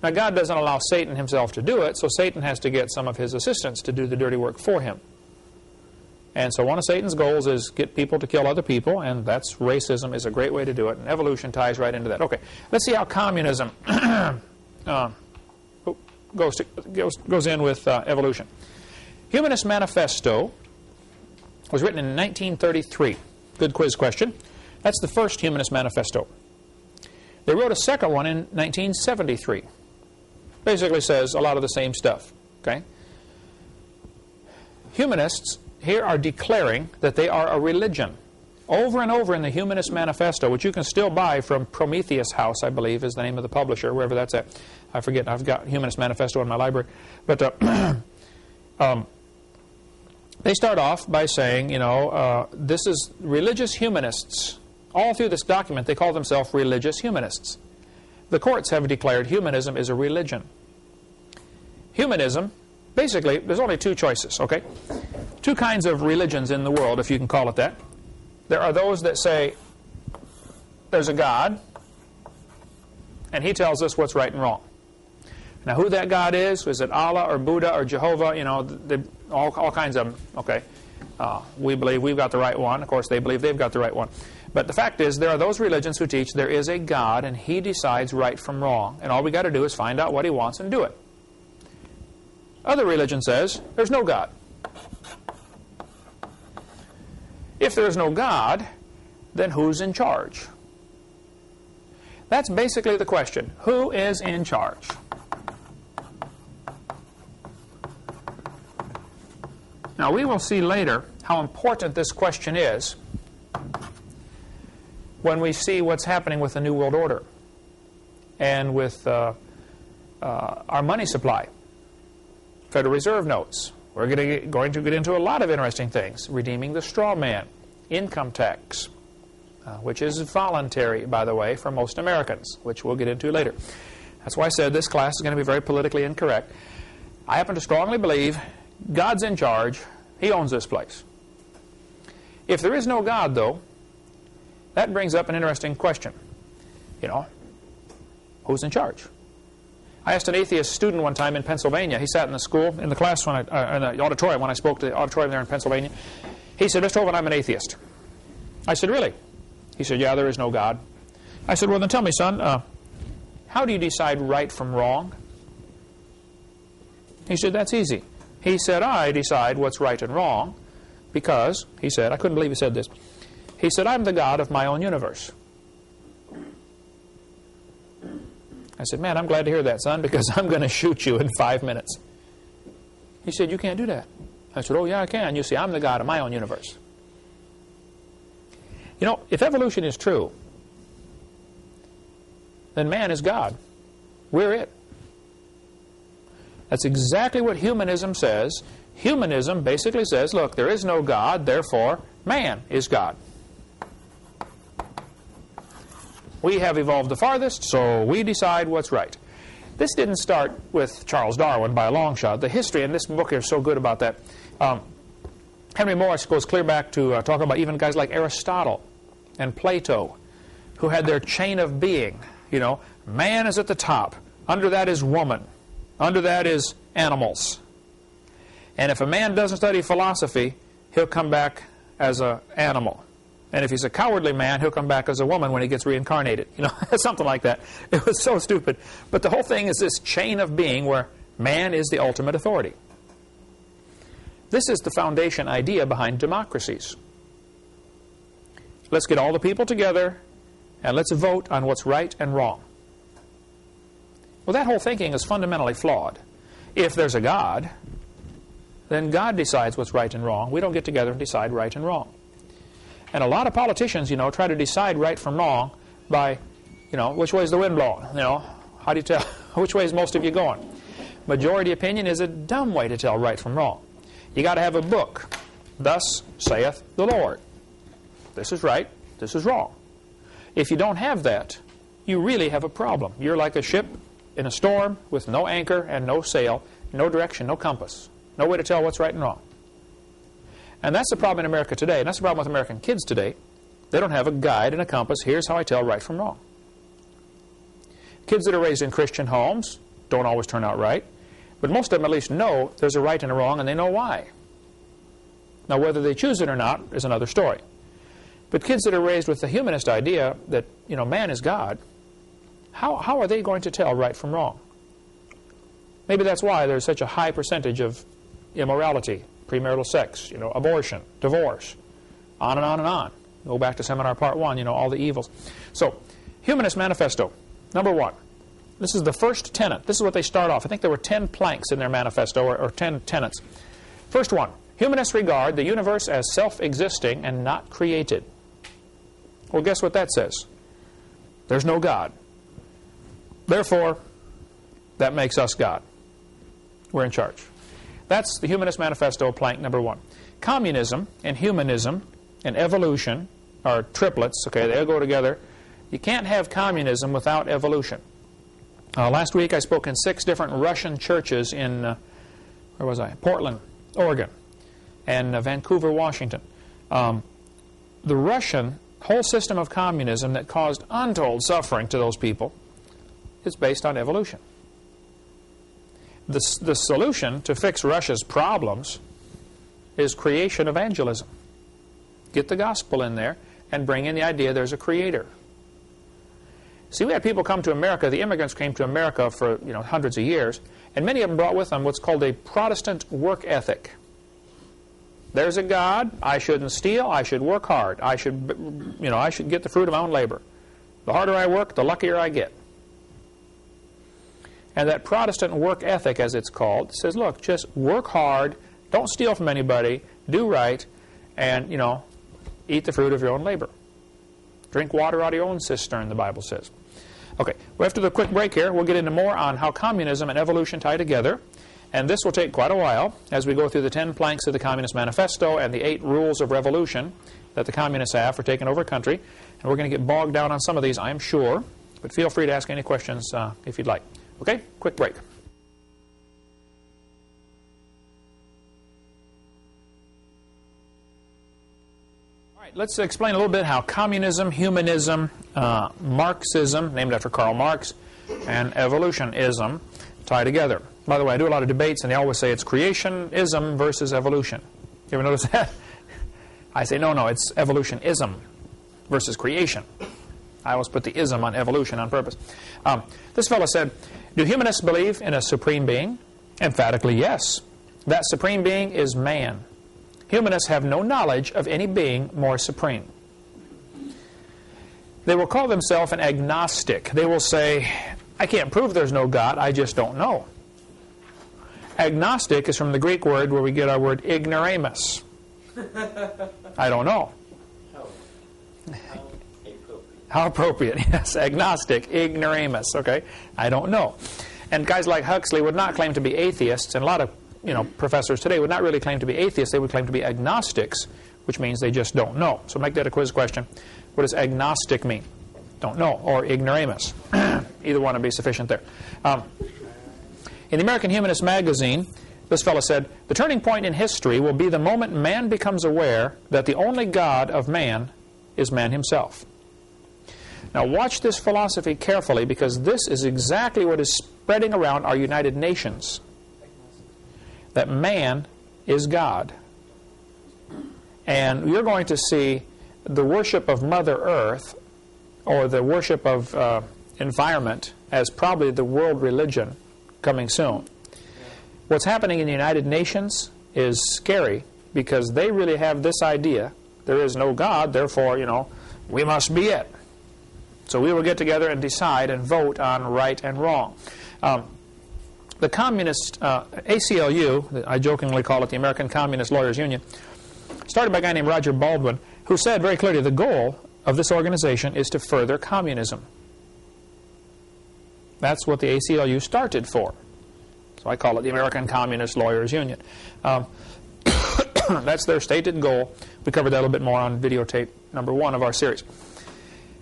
S1: Now, God doesn't allow Satan himself to do it, so Satan has to get some of his assistants to do the dirty work for him. And so one of Satan's goals is get people to kill other people, and that's racism is a great way to do it, and evolution ties right into that. Okay, let's see how communism goes in with evolution. Humanist Manifesto was written in 1933. Good quiz question. That's the first Humanist Manifesto. They wrote a second one in 1973. Basically says a lot of the same stuff. Okay? Humanists here are declaring that they are a religion. Over and over in the Humanist Manifesto, which you can still buy from Prometheus House, I believe, is the name of the publisher, wherever that's at. I forget. I've got Humanist Manifesto in my library. But they start off by saying, this is religious humanists. All through this document, they call themselves religious humanists. The courts have declared humanism is a religion. Humanism, basically, there's only two choices, okay? Two kinds of religions in the world, if you can call it that. There are those that say there's a God, and he tells us what's right and wrong. Now, who that God is it Allah or Buddha or Jehovah? All kinds of them, okay? We believe we've got the right one. Of course, they believe they've got the right one. But the fact is, there are those religions who teach there is a God, and he decides right from wrong. And all we got to do is find out what he wants and do it. Other religion says there's no God. If there is no God, then who's in charge? That's basically the question. Who is in charge? Now, we will see later how important this question is when we see what's happening with the New World Order and with our money supply, Federal Reserve notes. We're going to get into a lot of interesting things. Redeeming the straw man, income tax, which is voluntary, by the way, for most Americans, which we'll get into later. That's why I said this class is going to be very politically incorrect. I happen to strongly believe God's in charge. He owns this place. If there is no God, though, that brings up an interesting question. Who's in charge? I asked an atheist student one time in Pennsylvania. He sat in the class, in the auditorium when I spoke to the auditorium there in Pennsylvania. He said, Mr. Hovind, I'm an atheist. I said, really? He said, yeah, there is no God. I said, well, then tell me, son, how do you decide right from wrong? He said, that's easy. He said, I decide what's right and wrong because, he said, I couldn't believe he said this. He said, I'm the God of my own universe. I said, man, I'm glad to hear that, son, because I'm going to shoot you in 5 minutes. He said, you can't do that. I said, oh, yeah, I can. You see, I'm the God of my own universe. If evolution is true, then man is God. We're it. That's exactly what humanism says. Humanism basically says, look, there is no God, therefore man is God. We have evolved the farthest, so we decide what's right. This didn't start with Charles Darwin by a long shot. The history in this book is so good about that. Henry Morris goes clear back to talk about even guys like Aristotle and Plato, who had their chain of being. Man is at the top. Under that is woman. Under that is animals. And if a man doesn't study philosophy, he'll come back as an animal. And if he's a cowardly man, he'll come back as a woman when he gets reincarnated. Something like that. It was so stupid. But the whole thing is this chain of being where man is the ultimate authority. This is the foundation idea behind democracies. Let's get all the people together and let's vote on what's right and wrong. Well, that whole thinking is fundamentally flawed. If there's a God, then God decides what's right and wrong. We don't get together and decide right and wrong. And a lot of politicians, try to decide right from wrong by You know, which way is the wind blowing? You know, how do you tell? Which way is most of you going? Majority opinion is a dumb way to tell right from wrong. You got to have a book. Thus saith the Lord. This is right, this is wrong. If you don't have that, you really have a problem. You're like a ship in a storm with no anchor and no sail, no direction, no compass, no way to tell what's right and wrong. And that's the problem in America today, and that's the problem with American kids today. They don't have a guide and a compass. Here's how I tell right from wrong. Kids that are raised in Christian homes don't always turn out right, but most of them at least know there's a right and a wrong, and they know why. Now, whether they choose it or not is another story. But kids that are raised with the humanist idea that, you know, man is God, how are they going to tell right from wrong? Maybe that's why there's such a high percentage of immorality, premarital sex, you know, abortion, divorce, on and on and on. Go back to seminar part 1, you know, all the evils. So, Humanist Manifesto, number 1. This is the first tenet. This is what they start off. I think there were 10 planks in their manifesto, or 10 tenets. First one, humanists regard the universe as self-existing and not created. Well, guess what that says? There's no God. Therefore, that makes us God. We're in charge. That's the Humanist Manifesto, plank number 1. Communism and humanism and evolution are triplets. Okay, they all go together. You can't have communism without evolution. Last week I spoke in 6 different Russian churches in, where was I? Portland, Oregon, and Vancouver, Washington. The Russian whole system of communism that caused untold suffering to those people is based on evolution. The solution to fix Russia's problems is creation evangelism. Get the gospel in there and bring in the idea there's a creator. See, we had people come to America. The immigrants came to America for, you know, hundreds of years, and many of them brought with them what's called a Protestant work ethic. There's a God. I shouldn't steal. I should work hard. I should, you know, I should get the fruit of my own labor. The harder I work, the luckier I get. And that Protestant work ethic, as it's called, says, look, just work hard, don't steal from anybody, do right, and, you know, eat the fruit of your own labor. Drink water out of your own cistern, the Bible says. Okay, well, after the quick break here, we'll get into more on how communism and evolution tie together. And this will take quite a while as we go through the 10 planks of the Communist Manifesto and the 8 rules of revolution that the communists have for taking over a country. And we're going to get bogged down on some of these, I'm sure. But feel free to ask any questions if you'd like. Okay, quick break. All right, let's explain a little bit how communism, humanism, Marxism, named after Karl Marx, and evolutionism tie together. By the way, I do a lot of debates, and they always say it's creationism versus evolution. You ever notice that? I say, no, it's evolutionism versus creation. I always put the ism on evolution on purpose. This fellow said, do humanists believe in a supreme being? Emphatically, yes. That supreme being is man. Humanists have no knowledge of any being more supreme. They will call themselves an agnostic. They will say, I can't prove there's no God, I just don't know. Agnostic is from the Greek word where we get our word ignoramus. I don't know. How appropriate, yes. Agnostic, ignoramus, okay? I don't know. And guys like Huxley would not claim to be atheists, and a lot of professors today would not really claim to be atheists. They would claim to be agnostics, which means they just don't know. So make that a quiz question. What does agnostic mean? Don't know. Or ignoramus. Either one would be sufficient there. In the American Humanist magazine, this fellow said, the turning point in history will be the moment man becomes aware that the only God of man is man himself. Now watch this philosophy carefully, because this is exactly what is spreading around our United Nations. That man is God. And you're going to see the worship of Mother Earth, or the worship of environment, as probably the world religion coming soon. What's happening in the United Nations is scary, because they really have this idea, there is no God, therefore, we must be it. So we will get together and decide and vote on right and wrong. The communist ACLU, I jokingly call it the American Communist Lawyers Union, started by a guy named Roger Baldwin, who said very clearly the goal of this organization is to further communism. That's what the ACLU started for. So I call it the American Communist Lawyers Union. That's their stated goal. We covered that a little bit more on videotape number 1 of our series.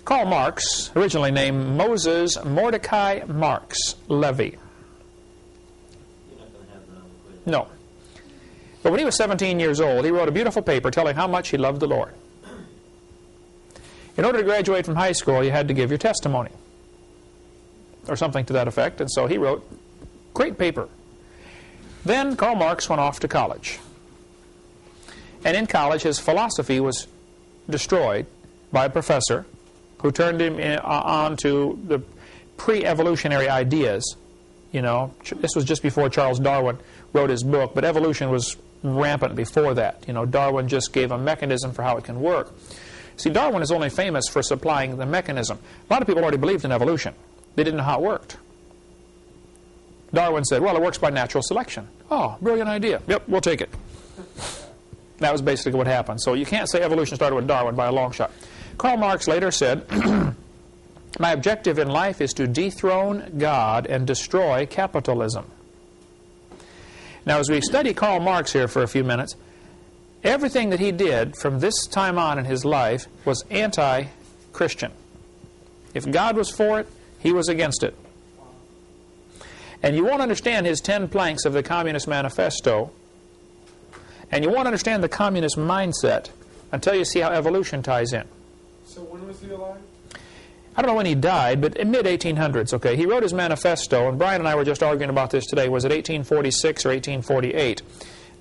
S1: Karl Marx, originally named Moses Mordecai Marx Levy.
S3: You're not going to have that on the quiz.
S1: No. But when he was 17 years old, he wrote a beautiful paper telling how much he loved the Lord. In order to graduate from high school, you had to give your testimony, or something to that effect, and so he wrote great paper. Then Karl Marx went off to college. And in college, his philosophy was destroyed by a professor who turned him on to the pre-evolutionary ideas. You know, this was just before Charles Darwin wrote his book, but evolution was rampant before that. You know, Darwin just gave a mechanism for how it can work. See, Darwin is only famous for supplying the mechanism. A lot of people already believed in evolution. They didn't know how it worked. Darwin said, well, it works by natural selection. Oh, brilliant idea. Yep, we'll take it. That was basically what happened. So you can't say evolution started with Darwin by a long shot. Karl Marx later said, my objective in life is to dethrone God and destroy capitalism. Now, as we study Karl Marx here for a few minutes, everything that he did from this time on in his life was anti-Christian. If God was for it, he was against it. And you won't understand his 10 planks of the Communist Manifesto, and you won't understand the communist mindset until you see how evolution ties in.
S2: So when was he alive?
S1: I don't know when he died, but in mid-1800s, okay. He wrote his manifesto, and Brian and I were just arguing about this today. Was it 1846 or 1848?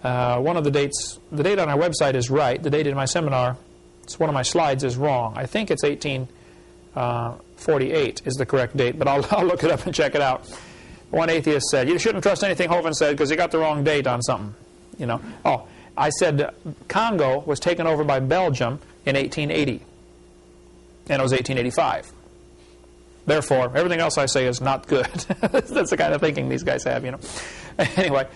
S1: One of the dates, the date on our website is right. The date in my seminar, it's one of my slides, is wrong. I think it's 1848 is the correct date, but I'll look it up and check it out. One atheist said, you shouldn't trust anything Hovind said because he got the wrong date on something. You know. Oh, I said Congo was taken over by Belgium in 1880, and it was 1885. Therefore, everything else I say is not good. That's the kind of thinking these guys have, you know. Anyway,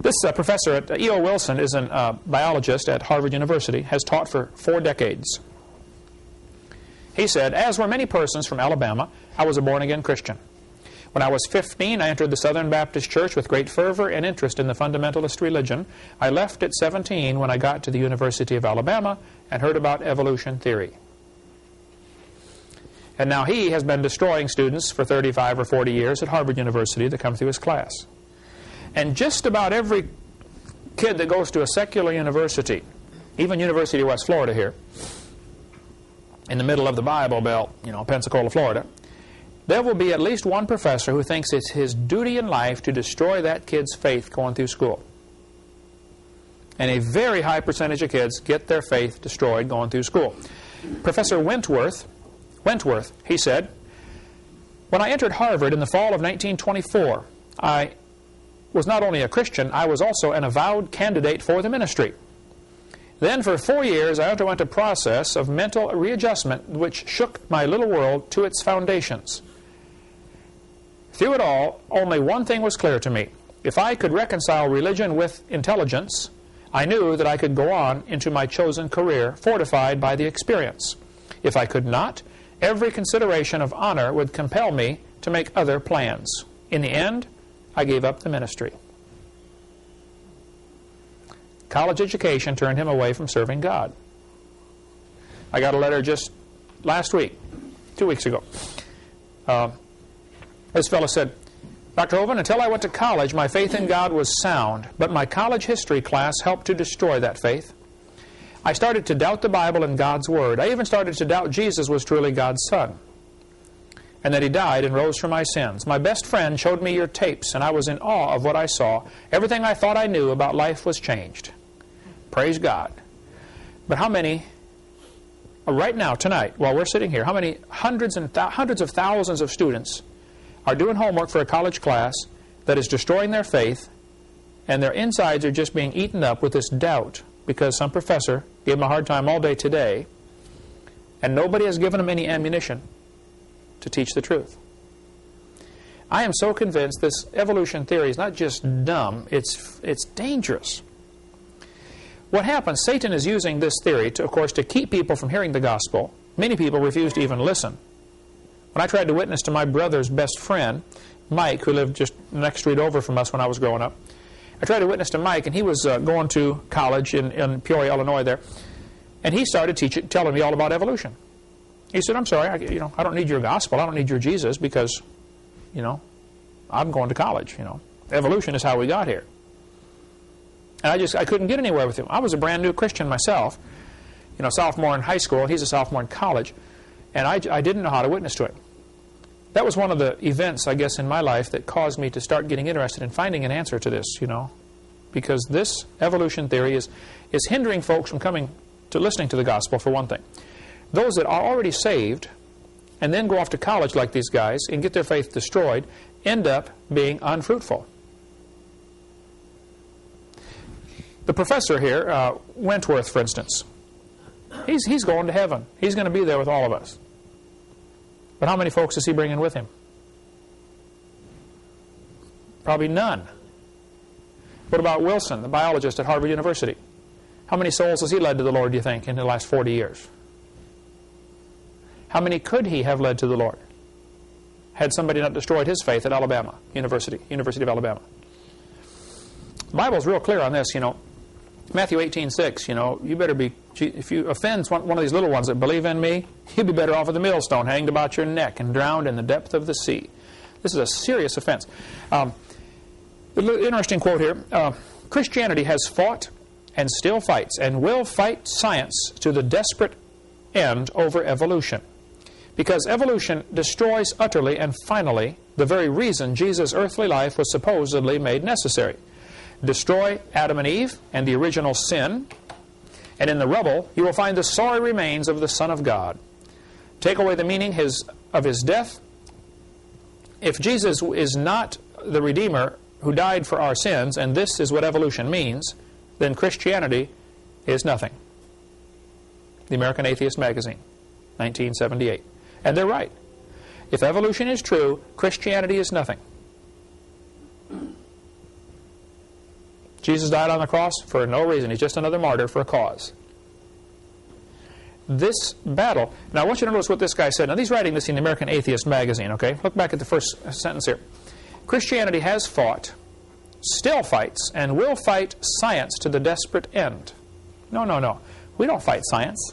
S1: this professor at E.O. Wilson is a biologist at Harvard University, has taught for 4 decades. He said, as were many persons from Alabama, I was a born-again Christian. When I was 15, I entered the Southern Baptist Church with great fervor and interest in the fundamentalist religion. I left at 17 when I got to the University of Alabama and heard about evolution theory. And now he has been destroying students for 35 or 40 years at Harvard University that come through his class. And just about every kid that goes to a secular university, even University of West Florida here, in the middle of the Bible Belt, you know, Pensacola, Florida, there will be at least one professor who thinks it's his duty in life to destroy that kid's faith going through school. And a very high percentage of kids get their faith destroyed going through school. Professor Wentworth, he said, when I entered Harvard in the fall of 1924, I was not only a Christian, I was also an avowed candidate for the ministry. Then for 4 years I underwent a process of mental readjustment which shook my little world to its foundations. Through it all, only one thing was clear to me. If I could reconcile religion with intelligence, I knew that I could go on into my chosen career, fortified by the experience. If I could not, every consideration of honor would compel me to make other plans. In the end, I gave up the ministry. College education turned him away from serving God. I got a letter just last week, 2 weeks ago. This fellow said, Dr. Hovind, until I went to college, my faith in God was sound, but my college history class helped to destroy that faith. I started to doubt the Bible and God's Word. I even started to doubt Jesus was truly God's Son, and that He died and rose for my sins. My best friend showed me your tapes, and I was in awe of what I saw. Everything I thought I knew about life was changed. Praise God. But how many, right now, tonight, while we're sitting here, how many hundreds of thousands of students are doing homework for a college class that is destroying their faith, and their insides are just being eaten up with this doubt because some professor gave them a hard time all day today, and nobody has given them any ammunition to teach the truth. I am so convinced this evolution theory is not just dumb, it's dangerous. What happens, Satan is using this theory, of course, to keep people from hearing the gospel. Many people refuse to even listen When I tried to witness to my brother's best friend, Mike, who lived just the next street over from us when I was growing up, I tried to witness to Mike, and he was going to college in Peoria, Illinois there, and he started telling me all about evolution. He said, I'm sorry, I don't need your gospel, I don't need your Jesus, because, I'm going to college, Evolution is how we got here. And I couldn't get anywhere with him. I was a brand new Christian myself, sophomore in high school, he's a sophomore in college, and I didn't know how to witness to him. That was one of the events, I guess, in my life that caused me to start getting interested in finding an answer to this, because this evolution theory is hindering folks from coming to listening to the gospel, for one thing. Those that are already saved and then go off to college like these guys and get their faith destroyed end up being unfruitful. The professor here, Wentworth, for instance, he's going to heaven. He's going to be there with all of us. But how many folks is he bringing with him? Probably none. What about Wilson, the biologist at Harvard University? How many souls has he led to the Lord, do you think, in the last 40 years? How many could he have led to the Lord had somebody not destroyed his faith at Alabama University of Alabama? The Bible's real clear on this, Matthew 18:6, you better be, if you offend one of these little ones that believe in me, you'd be better off with a millstone hanged about your neck and drowned in the depth of the sea. This is a serious offense. Interesting quote here. Christianity has fought and still fights and will fight science to the desperate end over evolution. Because evolution destroys utterly and finally the very reason Jesus' earthly life was supposedly made necessary. Destroy Adam and Eve and the original sin, and in the rubble you will find the sorry remains of the Son of God. Take away the meaning of his death. If Jesus is not the Redeemer who died for our sins, and this is what evolution means, then Christianity is nothing. The American Atheist Magazine, 1978. And they're right. If evolution is true, Christianity is nothing. Jesus died on the cross for no reason. He's just another martyr for a cause. This battle... Now, I want you to notice what this guy said. Now, he's writing this in the American Atheist Magazine, okay? Look back at the first sentence here. Christianity has fought, still fights, and will fight science to the desperate end. No. We don't fight science.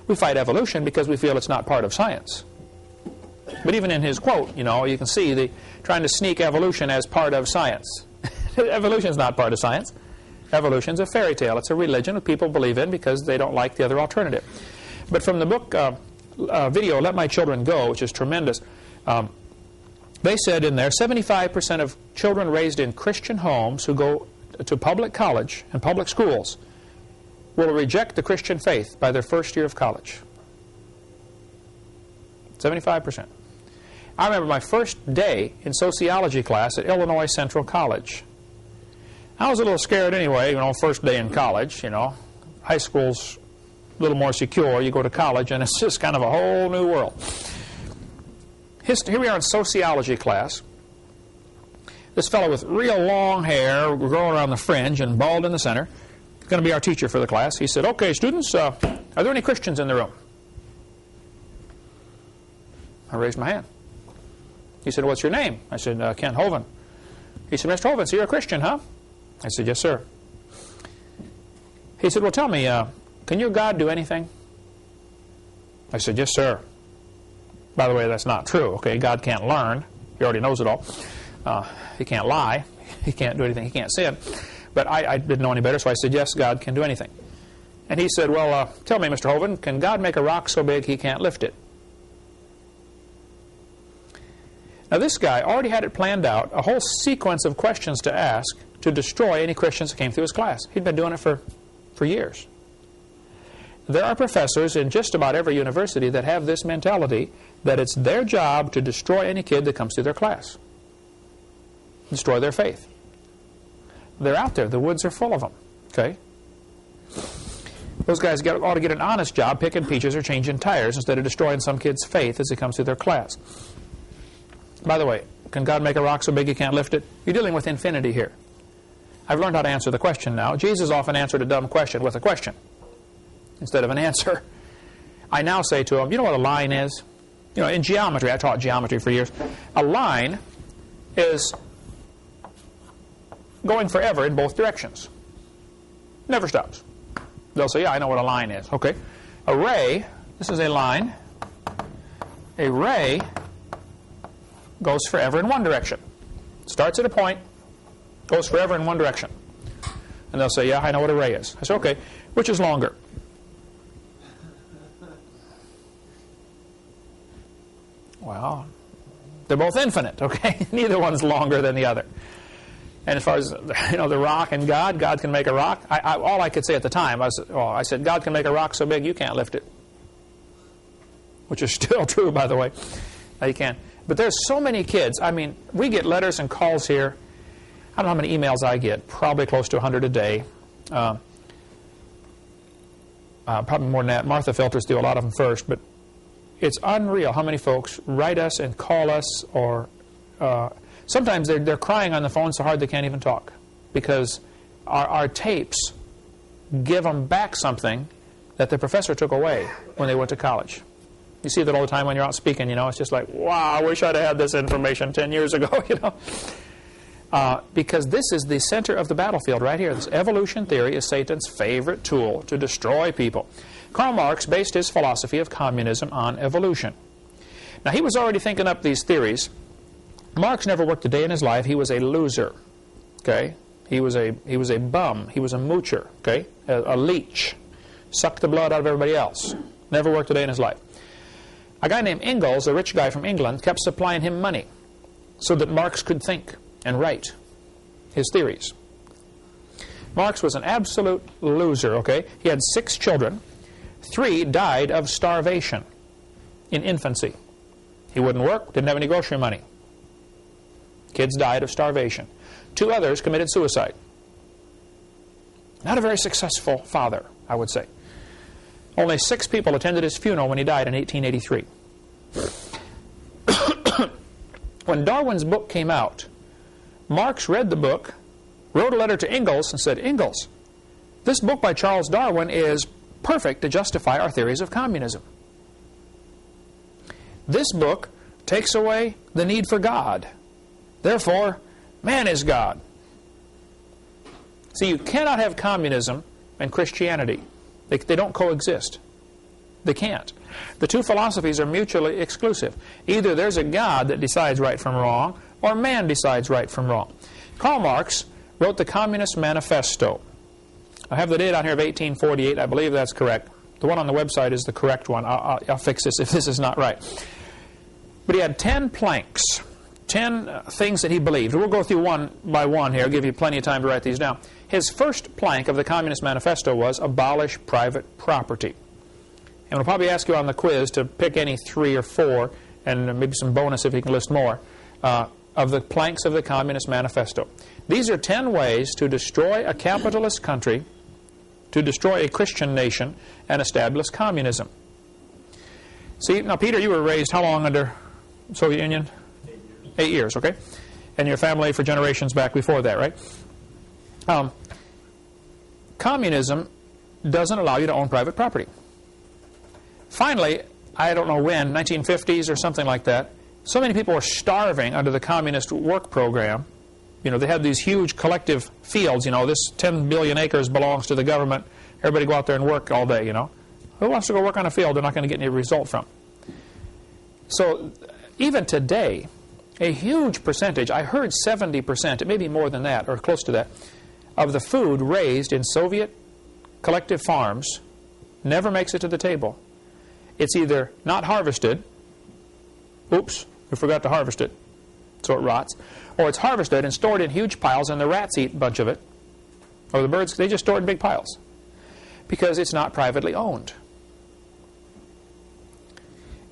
S1: We fight evolution because we feel it's not part of science. But even in his quote, you can see trying to sneak evolution as part of science. Evolution is not part of science. Evolution is a fairy tale. It's a religion that people believe in because they don't like the other alternative. But from the book video, Let My Children Go, which is tremendous, they said in there 75% of children raised in Christian homes who go to public college and public schools will reject the Christian faith by their first year of college. 75%. I remember my first day in sociology class at Illinois Central College. I was a little scared anyway, first day in college, High school's a little more secure. You go to college and it's just kind of a whole new world. Here we are in sociology class. This fellow with real long hair, growing around the fringe and bald in the center, going to be our teacher for the class. He said, okay, students, are there any Christians in the room? I raised my hand. He said, what's your name? I said, Ken Hovind. He said, Mr. Hovind, so you're a Christian, huh? I said, yes, sir. He said, well, tell me, can your God do anything? I said, yes, sir. By the way, that's not true, okay? God can't learn. He already knows it all. He can't lie. He can't do anything. He can't sin. But I didn't know any better, so I said, yes, God can do anything. And he said, well, tell me, Mr. Hovind, can God make a rock so big he can't lift it? Now, this guy already had it planned out, a whole sequence of questions to ask to destroy any Christians that came through his class. He'd been doing it for years. There are professors in just about every university that have this mentality that it's their job to destroy any kid that comes through their class. Destroy their faith. They're out there. The woods are full of them. Okay? Those guys ought to get an honest job picking peaches or changing tires instead of destroying some kid's faith as he comes through their class. By the way, can God make a rock so big he can't lift it? You're dealing with infinity here. I've learned how to answer the question now. Jesus often answered a dumb question with a question instead of an answer. I now say to him, you know what a line is? You know, in geometry, I taught geometry for years, a line is going forever in both directions. Never stops. They'll say, yeah, I know what a line is. Okay. A ray, this is a line. A ray goes forever in one direction. Starts at a point, goes forever in one direction. And they'll say, yeah, I know what a ray is. I say, okay, which is longer? Well, they're both infinite, okay? Neither one's longer than the other. And as far as, you know, the rock and God can make a rock. All I could say at the time, I said, God can make a rock so big you can't lift it. Which is still true, by the way. You can. But there's so many kids. I mean, we get letters and calls here. I don't know how many emails I get. Probably close to 100 a day. Probably more than that. Martha filters do a lot of them first. But it's unreal how many folks write us and call us, or sometimes they're crying on the phone so hard they can't even talk, because our tapes give them back something that the professor took away when they went to college. You see that all the time when you're out speaking, you know. It's just like, wow, I wish I'd have had this information 10 years ago, you know. Because this is the center of the battlefield right here. This evolution theory is Satan's favorite tool to destroy people. Karl Marx based his philosophy of communism on evolution. Now, he was already thinking up these theories. Marx never worked a day in his life. He was a loser, okay? He was a bum. He was a moocher, okay? A leech. Sucked the blood out of everybody else. Never worked a day in his life. A guy named Engels, a rich guy from England, kept supplying him money so that Marx could think and write his theories. Marx was an absolute loser, okay? He had 6 children. 3 died of starvation in infancy. He wouldn't work, didn't have any grocery money. Kids died of starvation. 2 others committed suicide. Not a very successful father, I would say. Only 6 people attended his funeral when he died in 1883. When Darwin's book came out, Marx read the book, wrote a letter to Engels and said, Engels, this book by Charles Darwin is perfect to justify our theories of communism. This book takes away the need for God. Therefore, man is God. See, you cannot have communism and Christianity. They don't coexist. They can't. The 2 philosophies are mutually exclusive. Either there's a God that decides right from wrong, or man decides right from wrong. Karl Marx wrote the Communist Manifesto. I have the date on here of 1848. I believe that's correct. The one on the website is the correct one. I'll fix this if this is not right. But he had 10 planks, 10 things that he believed. We'll go through one by one here. I'll give you plenty of time to write these down. His first plank of the Communist Manifesto was abolish private property. And we'll probably ask you on the quiz to pick any 3 or 4, and maybe some bonus if you can list more, of the planks of the Communist Manifesto. These are 10 ways to destroy a capitalist country, to destroy a Christian nation, and establish communism. See, now, Peter, you were raised how long under Soviet Union?
S3: 8 years.
S1: 8 years, okay? And your family for generations back before that, right? Communism doesn't allow you to own private property. Finally, I don't know when, 1950s or something like that, so many people were starving under the communist work program. You know, they had these huge collective fields, you know, this 10 billion acres belongs to the government. Everybody go out there and work all day, you know. Who wants to go work on a field they're not going to get any result from? So even today, a huge percentage, I heard 70%, it may be more than that or close to that, of the food raised in Soviet collective farms never makes it to the table. It's either not harvested, oops, we forgot to harvest it, so it rots, or it's harvested and stored in huge piles and the rats eat a bunch of it, or the birds, they just store it in big piles, because it's not privately owned.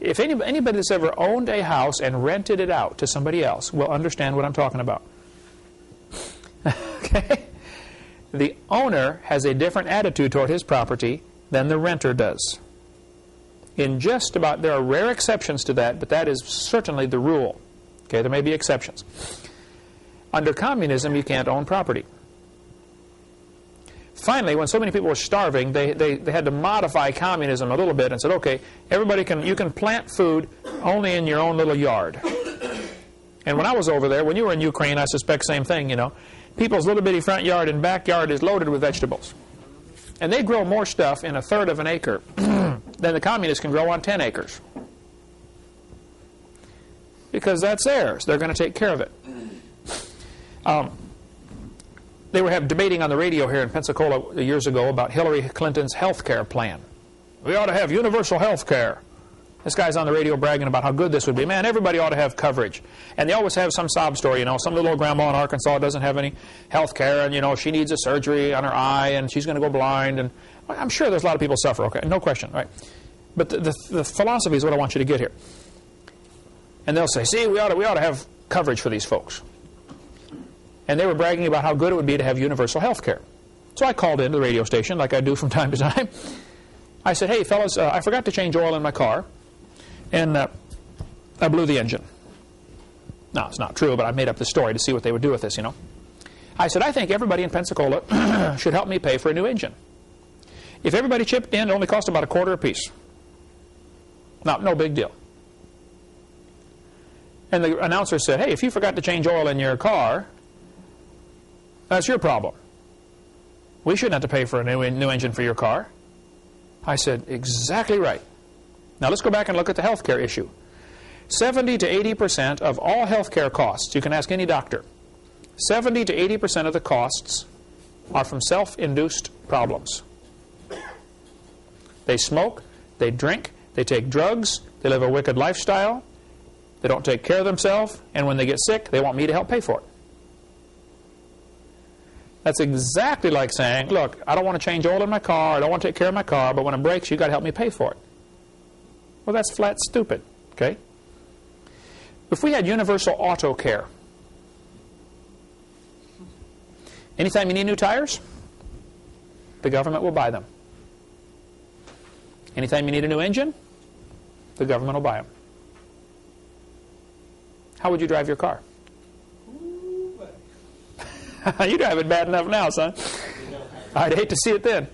S1: If anybody that's ever owned a house and rented it out to somebody else will understand what I'm talking about. Okay? The owner has a different attitude toward his property than the renter does. In just about, there are rare exceptions to that, but that is certainly the rule. Okay, there may be exceptions. Under communism, you can't own property. Finally, when so many people were starving, they had to modify communism a little bit and said, okay, you can plant food only in your own little yard. And when I was over there, when you were in Ukraine, I suspect same thing, you know. People's little bitty front yard and backyard is loaded with vegetables. And they grow more stuff in a third of an acre than the communists can grow on 10 acres. Because that's theirs. They're going to take care of it. They were debating on the radio here in Pensacola years ago about Hillary Clinton's health care plan. We ought to have universal health care. This guy's on the radio bragging about how good this would be. Man, everybody ought to have coverage. And they always have some sob story, you know. Some little old grandma in Arkansas doesn't have any health care, and, you know, she needs a surgery on her eye, and she's going to go blind. And I'm sure there's a lot of people suffer, okay? No question, right? But the philosophy is what I want you to get here. And they'll say, see, we ought to have coverage for these folks. And they were bragging about how good it would be to have universal health care. So I called into the radio station, like I do from time to time. I said, hey, fellas, I forgot to change oil in my car, and I blew the engine. No, it's not true, but I made up the story to see what they would do with this, you know. I said, I think everybody in Pensacola should help me pay for a new engine. If everybody chipped in, it only cost about $0.25 apiece. No big deal. And the announcer said, hey, if you forgot to change oil in your car, that's your problem. We shouldn't have to pay for a new engine for your car. I said, exactly right. Now let's go back and look at the health care issue. 70 to 80% of all health care costs, you can ask any doctor, 70 to 80% of the costs are from self-induced problems. They smoke, they drink, they take drugs, they live a wicked lifestyle, they don't take care of themselves, and when they get sick, they want me to help pay for it. That's exactly like saying, look, I don't want to change oil in my car, I don't want to take care of my car, but when it breaks, you've got to help me pay for it. Well, that's flat stupid, okay? If we had universal auto care, anytime you need new tires, the government will buy them. Anytime you need a new engine, the government will buy them. How would you drive your car? You drive it bad enough now, son. I'd hate to see it then.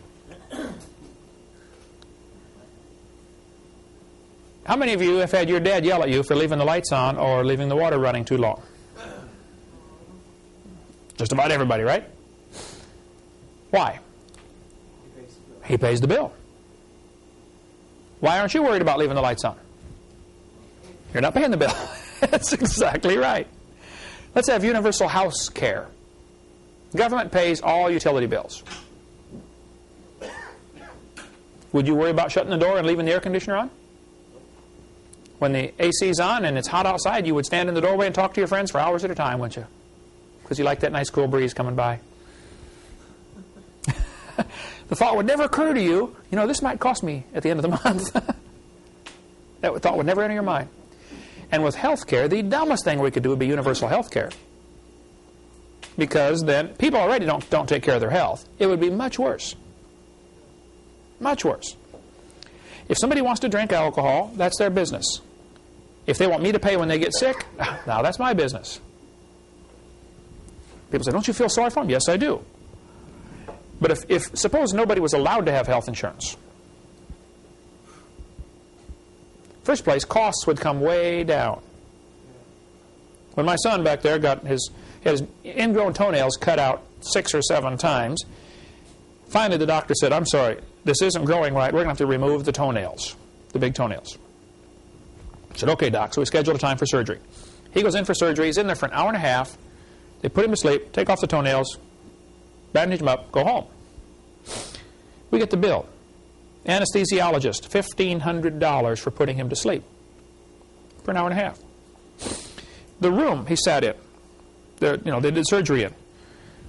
S1: How many of you have had your dad yell at you for leaving the lights on or leaving the water running too long? Just about everybody, right? Why? He pays the bill. Why aren't you worried about leaving the lights on? You're not paying the bill. That's exactly right. Let's have universal house care. The government pays all utility bills. Would you worry about shutting the door and leaving the air conditioner on? When the AC's on and it's hot outside, you would stand in the doorway and talk to your friends for hours at a time, wouldn't you? Because you like that nice cool breeze coming by. The thought would never occur to you, you know, this might cost me at the end of the month. That thought would never enter your mind. And with health care, the dumbest thing we could do would be universal health care. Because then people already don't take care of their health. It would be much worse. Much worse. If somebody wants to drink alcohol, that's their business. If they want me to pay when they get sick, now that's my business. People say, don't you feel sorry for them? Yes, I do. But if suppose nobody was allowed to have health insurance. First place, costs would come way down. When my son back there got his ingrown toenails cut out 6 or 7 times, finally the doctor said, I'm sorry, this isn't growing right. We're going to have to remove the toenails, the big toenails. I said, okay, doc. So we scheduled a time for surgery. He goes in for surgery. He's in there for an hour and a half. They put him to sleep, take off the toenails, bandage him up, go home. We get the bill. Anesthesiologist, $1,500 for putting him to sleep for an hour and a half. The room he sat in, they did surgery in,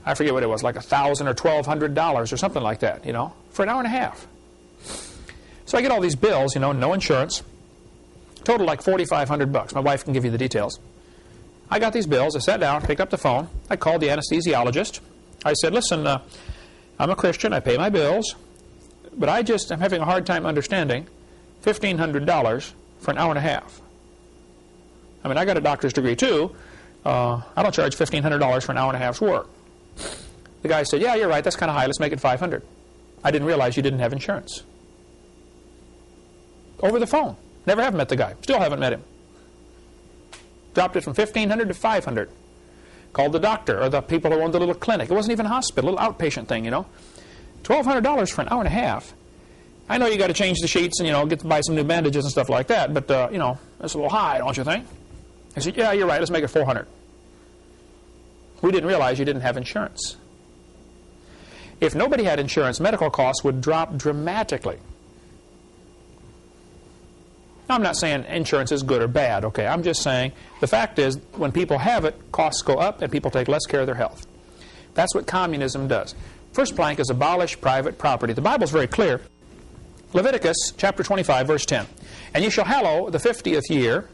S1: I forget what it was, like $1,000 or $1,200 or something like that, for an hour and a half. So I get all these bills, no insurance, total like $4,500. My wife can give you the details. I got these bills. I sat down, picked up the phone. I called the anesthesiologist. I said, listen, I'm a Christian. I pay my bills. But I'm having a hard time understanding $1,500 for an hour and a half. I mean, I got a doctor's degree too. I don't charge $1,500 for an hour and a half's work. The guy said, yeah, you're right, that's kind of high, let's make it $500. I didn't realize you didn't have insurance. Over the phone. Never have met the guy. Still haven't met him. Dropped it from $1,500 to $500. Called the doctor or the people who owned the little clinic. It wasn't even a hospital, a little outpatient thing, you know. $1,200 for an hour and a half. I know you got to change the sheets and, you know, get to buy some new bandages and stuff like that, but, you know, that's a little high, don't you think? I said, yeah, you're right, let's make it $400. We didn't realize you didn't have insurance. If nobody had insurance, medical costs would drop dramatically. Now, I'm not saying insurance is good or bad, okay? I'm just saying the fact is when people have it, costs go up and people take less care of their health. That's what communism does. First plank is abolish private property. The Bible's very clear. Leviticus chapter 25, verse 10. And ye shall hallow the 50th year,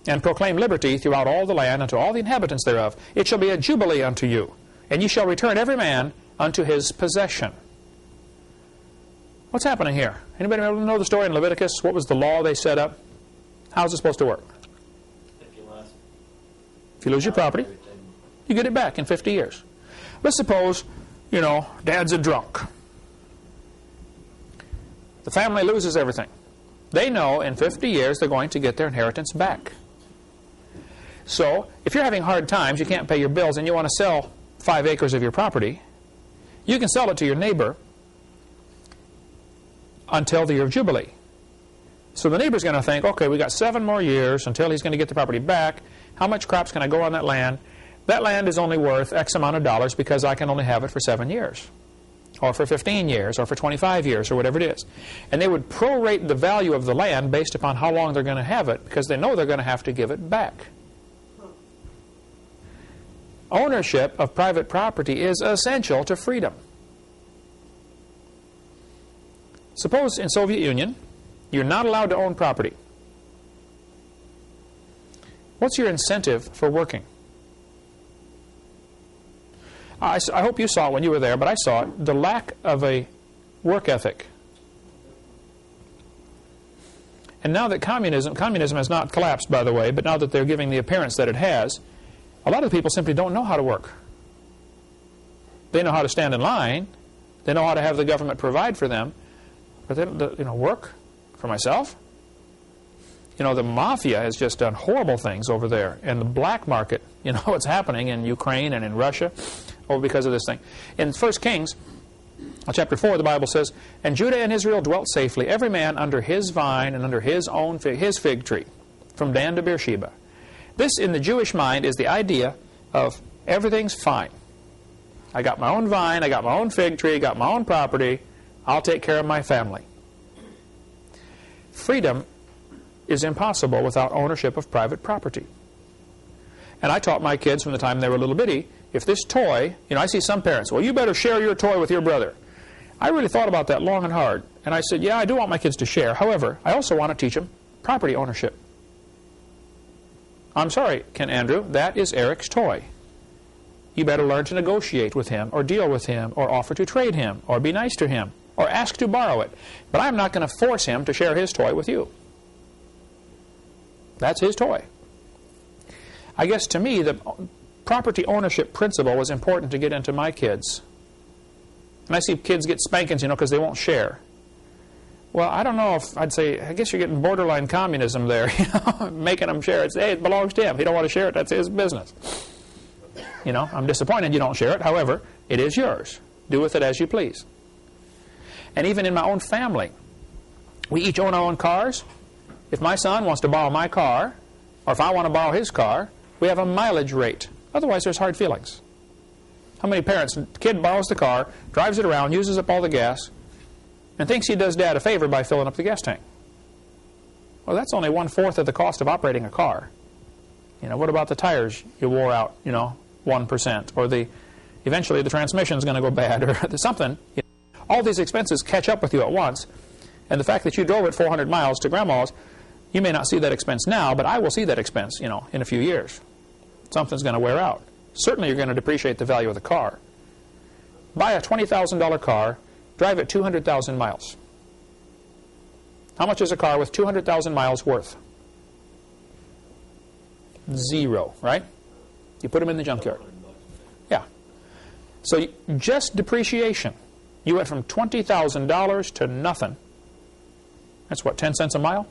S1: and proclaim liberty throughout all the land unto all the inhabitants thereof. It shall be a jubilee unto you, and ye shall return every man unto his possession. What's happening here? Anybody know the story in Leviticus? What was the law they set up? How's it supposed to work? If you lose your property, you get it back in 50 years. Let's suppose, you know, Dad's a drunk. The family loses everything. They know in 50 years they're going to get their inheritance back. So, if you're having hard times, you can't pay your bills, and you want to sell 5 acres of your property, you can sell it to your neighbor until the year of Jubilee. So the neighbor's going to think, okay, we got 7 more years until he's going to get the property back. How much crops can I grow on that land? That land is only worth X amount of dollars because I can only have it for 7 years. Or for 15 years, or for 25 years, or whatever it is. And they would prorate the value of the land based upon how long they're going to have it, because they know they're going to have to give it back. Ownership of private property is essential to freedom. Suppose in Soviet Union, you're not allowed to own property. What's your incentive for working? I hope you saw it when you were there, but I saw it. The lack of a work ethic. And now that communism has not collapsed, by the way, but now that they're giving the appearance that it has, a lot of people simply don't know how to work. They know how to stand in line. They know how to have the government provide for them. But they don't, you know, work for myself. You know, the mafia has just done horrible things over there. And the black market, you know what's happening in Ukraine and in Russia over because of this thing. In 1 Kings, chapter 4, the Bible says, And Judah and Israel dwelt safely, every man under his vine and under his own his fig tree, from Dan to Beersheba. This, in the Jewish mind, is the idea of everything's fine. I got my own vine, I got my own fig tree, got my own property, I'll take care of my family. Freedom is impossible without ownership of private property. And I taught my kids from the time they were little bitty, if this toy, you know, I see some parents, well, you better share your toy with your brother. I really thought about that long and hard. And I said, yeah, I do want my kids to share. However, I also want to teach them property ownership. I'm sorry, Ken Andrew, that is Eric's toy. You better learn to negotiate with him, or deal with him, or offer to trade him, or be nice to him, or ask to borrow it. But I'm not going to force him to share his toy with you. That's his toy. I guess to me, the property ownership principle was important to get into my kids. And I see kids get spankings, you know, because they won't share. Well, I don't know if I'd say, I guess you're getting borderline communism there, you know, making them share it. Hey, it belongs to him. If he don't want to share it, that's his business. You know, I'm disappointed you don't share it. However, it is yours. Do with it as you please. And even in my own family, we each own our own cars. If my son wants to borrow my car, or if I want to borrow his car, we have a mileage rate. Otherwise, there's hard feelings. How many parents, the kid borrows the car, drives it around, uses up all the gas, and thinks he does Dad a favor by filling up the gas tank? Well, that's only 1/4 of the cost of operating a car. You know, what about the tires you wore out, you know, 1%? Or eventually the transmission's going to go bad, or something. You know, all these expenses catch up with you at once. And the fact that you drove it 400 miles to Grandma's, you may not see that expense now, but I will see that expense, you know, in a few years. Something's going to wear out. Certainly you're going to depreciate the value of the car. Buy a $20,000 car, drive it 200,000 miles. How much is a car with 200,000 miles worth? 0, right? You put them in the junkyard. Yeah. So just depreciation. You went from $20,000 to nothing. That's what, 10 cents a mile?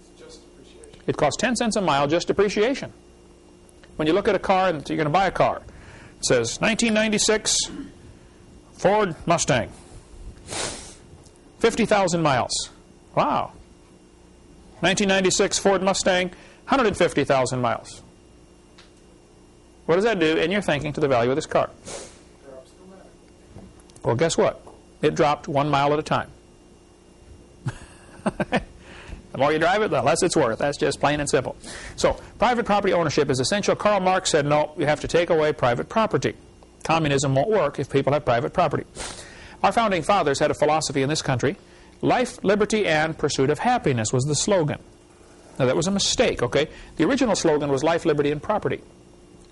S2: It's just depreciation.
S1: It costs 10 cents a mile just depreciation. When you look at a car and you're going to buy a car, it says 1996 Ford Mustang, 50,000 miles. Wow. 1996 Ford Mustang, 150,000 miles. What does that do in your thinking to the value of this car?
S2: Drops dramatically.
S1: Well, guess what? It dropped 1 mile at a time. The more you drive it, the less it's worth. That's just plain and simple. So, private property ownership is essential. Karl Marx said, no, you have to take away private property. Communism won't work if people have private property. Our founding fathers had a philosophy in this country. Life, liberty, and pursuit of happiness was the slogan. Now, that was a mistake, okay? The original slogan was life, liberty, and property.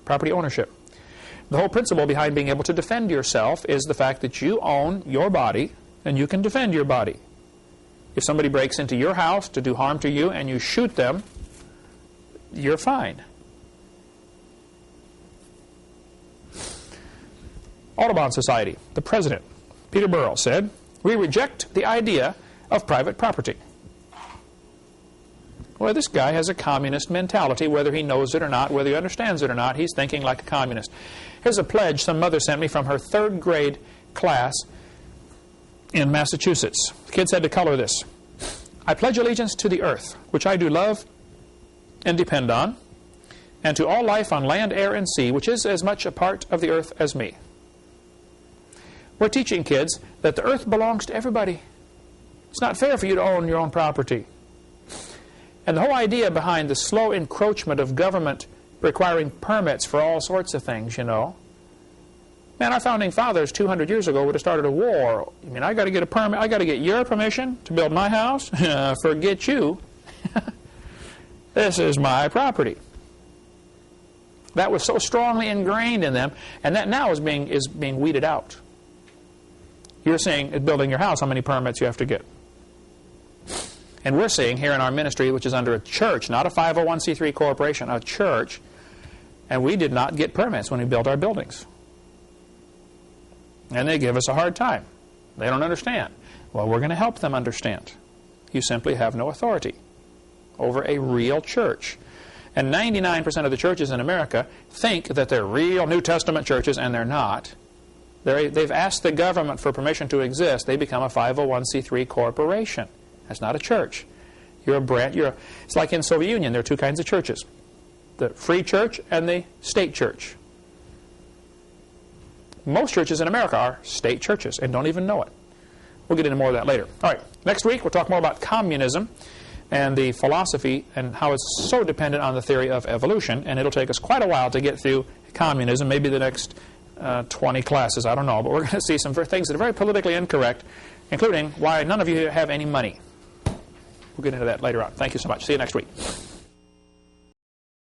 S1: Property ownership. The whole principle behind being able to defend yourself is the fact that you own your body and you can defend your body. If somebody breaks into your house to do harm to you and you shoot them, you're fine. Audubon Society, the president, Peter Burrell, said, "We reject the idea of private property." Well, this guy has a communist mentality, whether he knows it or not, whether he understands it or not. He's thinking like a communist. Here's a pledge some mother sent me from her 3rd grade class in Massachusetts. The kids had to color this. "I pledge allegiance to the earth, which I do love and depend on, and to all life on land, air, and sea, which is as much a part of the earth as me." We're teaching kids that the earth belongs to everybody. It's not fair for you to own your own property. And the whole idea behind the slow encroachment of government requiring permits for all sorts of things, you know. Man, our founding fathers 200 years ago would have started a war. I mean, I got to get a permit. I got to get your permission to build my house? Forget you. This is my property. That was so strongly ingrained in them, and that now is being weeded out. You're seeing, building your house, how many permits you have to get. And we're seeing here in our ministry, which is under a church, not a 501c3 corporation, a church, and we did not get permits when we built our buildings. And they give us a hard time. They don't understand. Well, we're going to help them understand. You simply have no authority over a real church. And 99% of the churches in America think that they're real New Testament churches, and they're not. They've asked the government for permission to exist. They become a 501c3 corporation. That's not a church. You're a branch. It's like in Soviet Union. There are 2 kinds of churches: the free church and the state church. Most churches in America are state churches and don't even know it. We'll get into more of that later. All right, next week we'll talk more about communism and the philosophy and how it's so dependent on the theory of evolution, and it'll take us quite a while to get through communism, maybe the next 20 classes, I don't know, but we're going to see some things that are very politically incorrect, including why none of you have any money. We'll get into that later on. Thank you so much. See you next week.